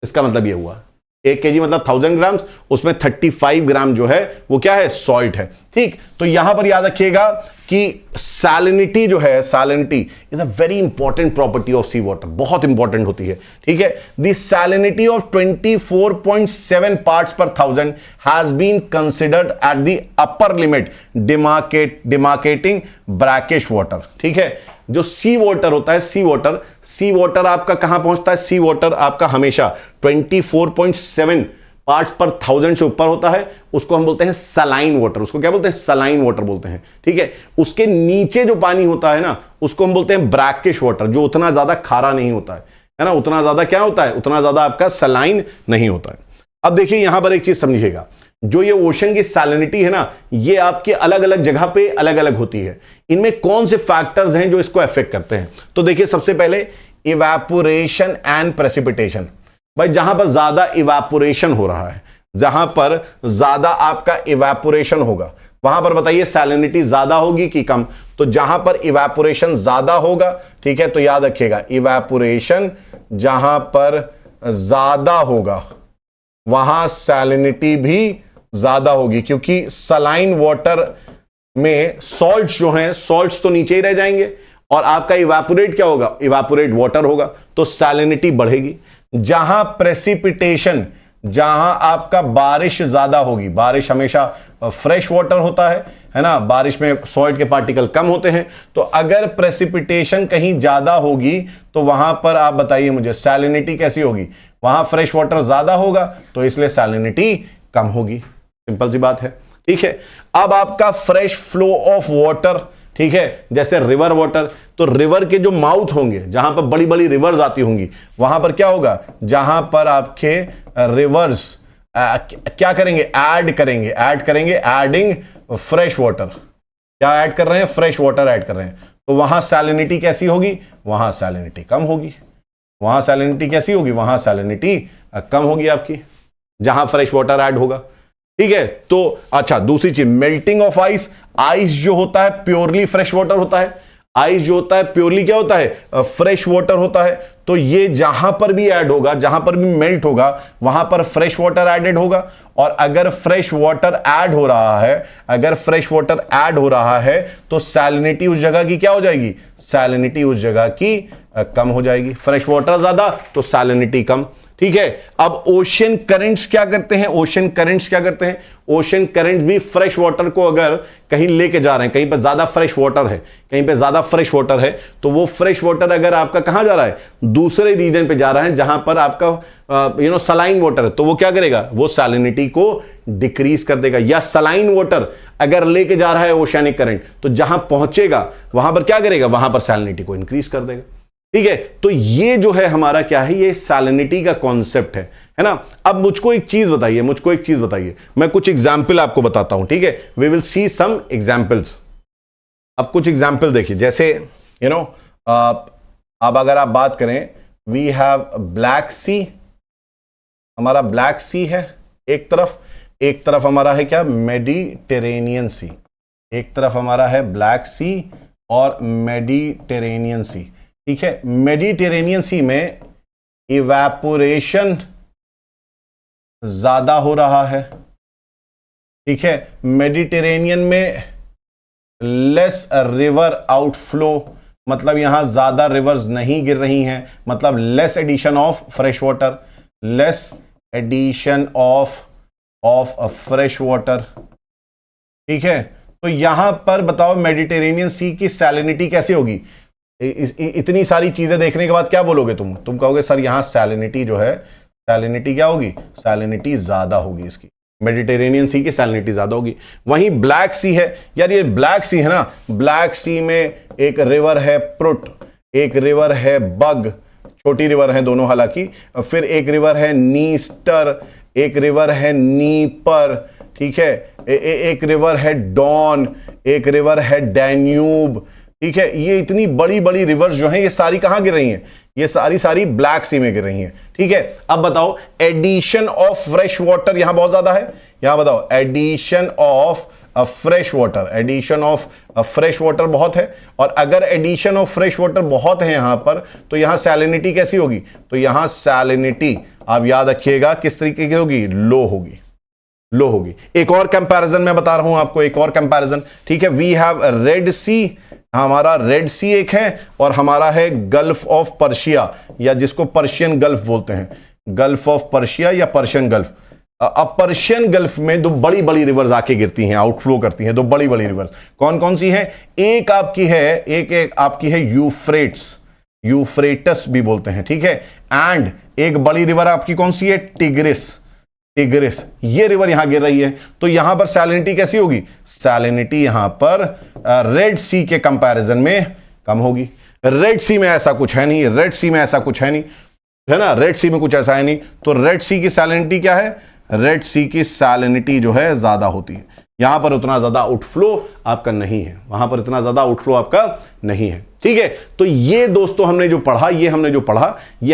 इसका मतलब ये हुआ 1 kg मतलब 1000 ग्राम, उसमें 35 ग्राम जो है वो क्या है, सॉल्ट है। ठीक, तो यहां पर याद रखिएगा कि सैलिनिटी जो है, salinity is a very important property of sea water, बहुत इंपॉर्टेंट होती है। ठीक है, the salinity of 24.7 parts per 1000 has been considered at the upper limit demarcating brackish water. ठीक है, जो सी वाटर होता है, सी वाटर आपका कहां पहुंचता है, सी वाटर आपका हमेशा 24.7 पार्ट्स पर 1000 से ऊपर होता है, उसको हम बोलते हैं सलाइन वाटर, उसको क्या बोलते हैं, सलाइन वाटर बोलते हैं। ठीक है, उसके नीचे जो पानी होता है ना, उसको हम बोलते हैं ब्रैकिश वाटर, जो उतना ज्यादा खारा नहीं होता है ना, उतना ज्यादा क्या होता है, उतना ज्यादा आपका सलाइन नहीं होता है। अब देखिए यहां पर एक चीज समझिएगा, जो ये ओशन की सैलिनिटी है ना, ये आपके अलग अलग जगह पे अलग अलग होती है। इनमें कौन से फैक्टर्स हैं जो इसको अफेक्ट करते हैं, तो देखिए सबसे पहले इवेपोरेशन एंड प्रेसिपिटेशन। भाई जहां पर ज्यादा इवेपोरेशन हो रहा है, जहां पर ज्यादा आपका इवेपोरेशन होगा, वहां पर बताइए सैलिनिटी ज्यादा होगी कि कम, तो जहां पर इवेपोरेशन ज्यादा होगा, ठीक है, तो याद रखिएगा इवेपोरेशन जहां पर ज्यादा होगा वहां सैलिनिटी भी ज्यादा होगी, क्योंकि सलाइन वाटर में सॉल्ट्स जो हैं, सॉल्ट्स तो नीचे ही रह जाएंगे और आपका इवेपोरेट क्या होगा, इवेपोरेट वाटर होगा, तो सैलिनिटी बढ़ेगी। जहां प्रेसिपिटेशन, जहां आपका बारिश ज्यादा होगी, बारिश हमेशा फ्रेश वाटर होता है ना, बारिश में सॉल्ट के पार्टिकल कम होते हैं, तो अगर प्रेसिपिटेशन कहीं ज्यादा होगी तो वहां पर आप बताइए मुझे सैलिनिटी कैसी होगी, वहां फ्रेश वाटर ज्यादा होगा तो इसलिए सैलिनिटी कम होगी, सिंपल सी बात है। ठीक है। अब आपका फ्रेश फ्लो ऑफ वाटर, ठीक है, जैसे रिवर वाटर, तो रिवर के जो माउथ होंगे, जहां पर बड़ी बड़ी रिवर्स आती होंगी, वहां पर क्या होगा, जहां पर आपके रिवर्स क्या करेंगे, ऐड करेंगे एडिंग फ्रेश वाटर। क्या ऐड कर रहे हैं, फ्रेश वाटर ऐड कर रहे हैं, तो वहां सैलिनिटी कैसी होगी, वहां सैलिनिटी कम होगी। वहां सैलिनिटी कैसी होगी, वहां सैलिनिटी कम होगी आपकी, जहां फ्रेश वाटर ऐड होगा, ठीक है। तो अच्छा, दूसरी चीज, मेल्टिंग ऑफ आइस। आइस जो होता है प्योरली फ्रेश वाटर होता है, आइस जो होता है प्योरली क्या होता है, फ्रेश वाटर होता है। तो ये जहां पर भी ऐड होगा, जहां पर भी मेल्ट होगा, वहां पर फ्रेश वाटर एडेड होगा। और अगर फ्रेश वाटर ऐड हो रहा है, अगर फ्रेश वाटर ऐड हो रहा है, तो सैलिनिटी उस जगह की क्या हो जाएगी, सैलिनिटी उस जगह की कम हो जाएगी। फ्रेश वाटर ज्यादा तो सैलिनिटी कम, ठीक है। अब ओशियन करंट्स क्या करते हैं, ओशियन करंट्स क्या करते हैं, ओशियन करंट्स भी फ्रेश वाटर को अगर कहीं लेके जा रहे हैं, कहीं पर ज्यादा फ्रेश वाटर है, कहीं पे ज्यादा फ्रेश वाटर है, तो वो फ्रेश वाटर अगर आपका कहां जा रहा है, दूसरे रीजन पे जा रहा है जहां पर आपका सलाइन वाटर है, तो वो क्या करेगा, वो सैलिनिटी को डिक्रीज कर देगा। या सलाइन वाटर अगर लेके जा रहा है ओशियनिक करंट, तो जहां पहुंचेगा वहां पर क्या करेगा, वहां पर सैलिनिटी को इंक्रीज कर देगा, ठीक है। तो ये जो है हमारा क्या है, ये सैलिनिटी का कॉन्सेप्ट है ना। अब मुझको एक चीज बताइए, मैं कुछ एग्जाम्पल आपको बताता हूं, ठीक है। We will see some examples. अब कुछ एग्जाम्पल देखिए, जैसे अब अगर आप बात करें, वी हैव ब्लैक सी, हमारा ब्लैक सी है एक तरफ हमारा है क्या, मेडिटेरेनियन सी। एक तरफ हमारा है ब्लैक सी और मेडिटेरेनियन सी, ठीक है। मेडिटेरेनियन सी में इवेपोरेशन ज्यादा हो रहा है, ठीक है। मेडिटेरेनियन में लेस रिवर आउटफ्लो, मतलब यहां ज्यादा रिवर्स नहीं गिर रही हैं, मतलब less addition of fresh water, less addition of fresh water, ठीक है। तो यहां पर बताओ मेडिटेरेनियन सी की सैलिनिटी कैसे होगी। इतनी सारी चीजें देखने के बाद क्या बोलोगे तुम कहोगे सर यहां सैलिनिटी जो है, सैलिनिटी क्या होगी, सैलिनिटी ज्यादा होगी, इसकी मेडिटेरेनियन सी की सैलिनिटी ज्यादा होगी। वहीं ब्लैक सी है, यार ये ब्लैक सी है ना, ब्लैक सी में एक रिवर है प्रुट, एक रिवर है बग, छोटी रिवर है दोनों हालांकि, फिर एक रिवर है नीस्टर, एक रिवर है नीपर, ठीक है, एक रिवर है डॉन, एक रिवर है डैन्यूब, ठीक है। ये इतनी बड़ी बड़ी रिवर्स जो हैं, ये सारी कहां गिर रही हैं, ये सारी ब्लैक सी में गिर रही हैं, ठीक है। अब बताओ एडिशन ऑफ फ्रेश वाटर यहां बहुत ज्यादा है, यहां बताओ addition of fresh water, addition of fresh water बहुत है। और अगर एडिशन ऑफ फ्रेश वाटर बहुत है यहां पर, तो यहां सैलिनिटी कैसी होगी, तो यहां सैलिनिटी आप याद रखिएगा किस तरीके की होगी, लो होगी। एक और कंपैरिजन मैं बता रहा हूं आपको, एक और कंपैरिजन, ठीक है। वी हैव रेड सी, हमारा रेड सी एक है, और हमारा है गल्फ ऑफ पर्शिया, या जिसको पर्शियन गल्फ बोलते हैं, गल्फ ऑफ पर्शिया या पर्शियन गल्फ। अब पर्शियन गल्फ में दो बड़ी बड़ी रिवर्स आके गिरती हैं, आउटफ्लो करती हैं, दो बड़ी बड़ी रिवर्स कौन कौन सी हैं, एक आपकी है, एक आपकी है यूफ्रेटस भी बोलते हैं, ठीक है। एंड एक बड़ी रिवर आपकी कौन सी है, टिग्रिस, ये रिवर यहां गिर रही है, तो यहां पर सैलिनिटी कैसी होगी, सैलिनिटी यहां पर रेड सी के कंपैरिजन में कम होगी। रेड सी में ऐसा कुछ है नहीं, है ना, रेड सी में कुछ ऐसा है नहीं, तो रेड सी की सैलिनिटी क्या है, रेड सी की सैलिनिटी जो है ज्यादा होती है। यहां पर उतना ज्यादा आउटफ्लो आपका नहीं है, वहां पर इतना ज्यादा आउटफ्लो आपका नहीं है, ठीक है। तो ये दोस्तों हमने जो पढ़ा, ये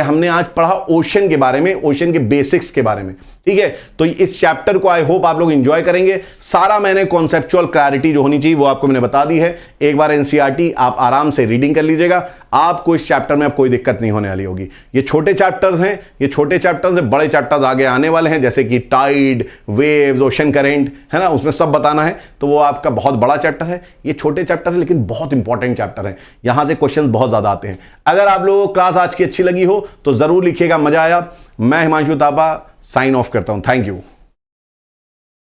हमने आज पढ़ा ओशन के बारे में, ओशन के बेसिक्स के बारे में, ठीक है। तो इस चैप्टर को आई होप आप लोग एंजॉय करेंगे। सारा मैंने कॉन्सेप्चुअल क्लैरिटी जो होनी चाहिए वो आपको मैंने बता दी है। एक बार एनसीईआरटी आप आराम से रीडिंग कर लीजिएगा, आपको इस चैप्टर में अब कोई दिक्कत नहीं होने वाली होगी। ये छोटे चैप्टर्स हैं, ये छोटे चैप्टर्स हैं, बड़े चैप्टर्स आगे आने वाले हैं, जैसे कि टाइड, वेव्स, ओशन करेंट, है ना, उसमें सब बताना है, तो वो आपका बहुत बड़ा चैप्टर है। ये छोटे चैप्टर है लेकिन बहुत इंपॉर्टेंट चैप्टर है, यहां से क्वेश्चन बहुत ज्यादा आते हैं। अगर आप लोगों को क्लास आज की अच्छी लगी हो तो जरूर लिखिएगा, मजा आया। मैं हिमांशु थापा साइन ऑफ करता हूं, थैंक यू।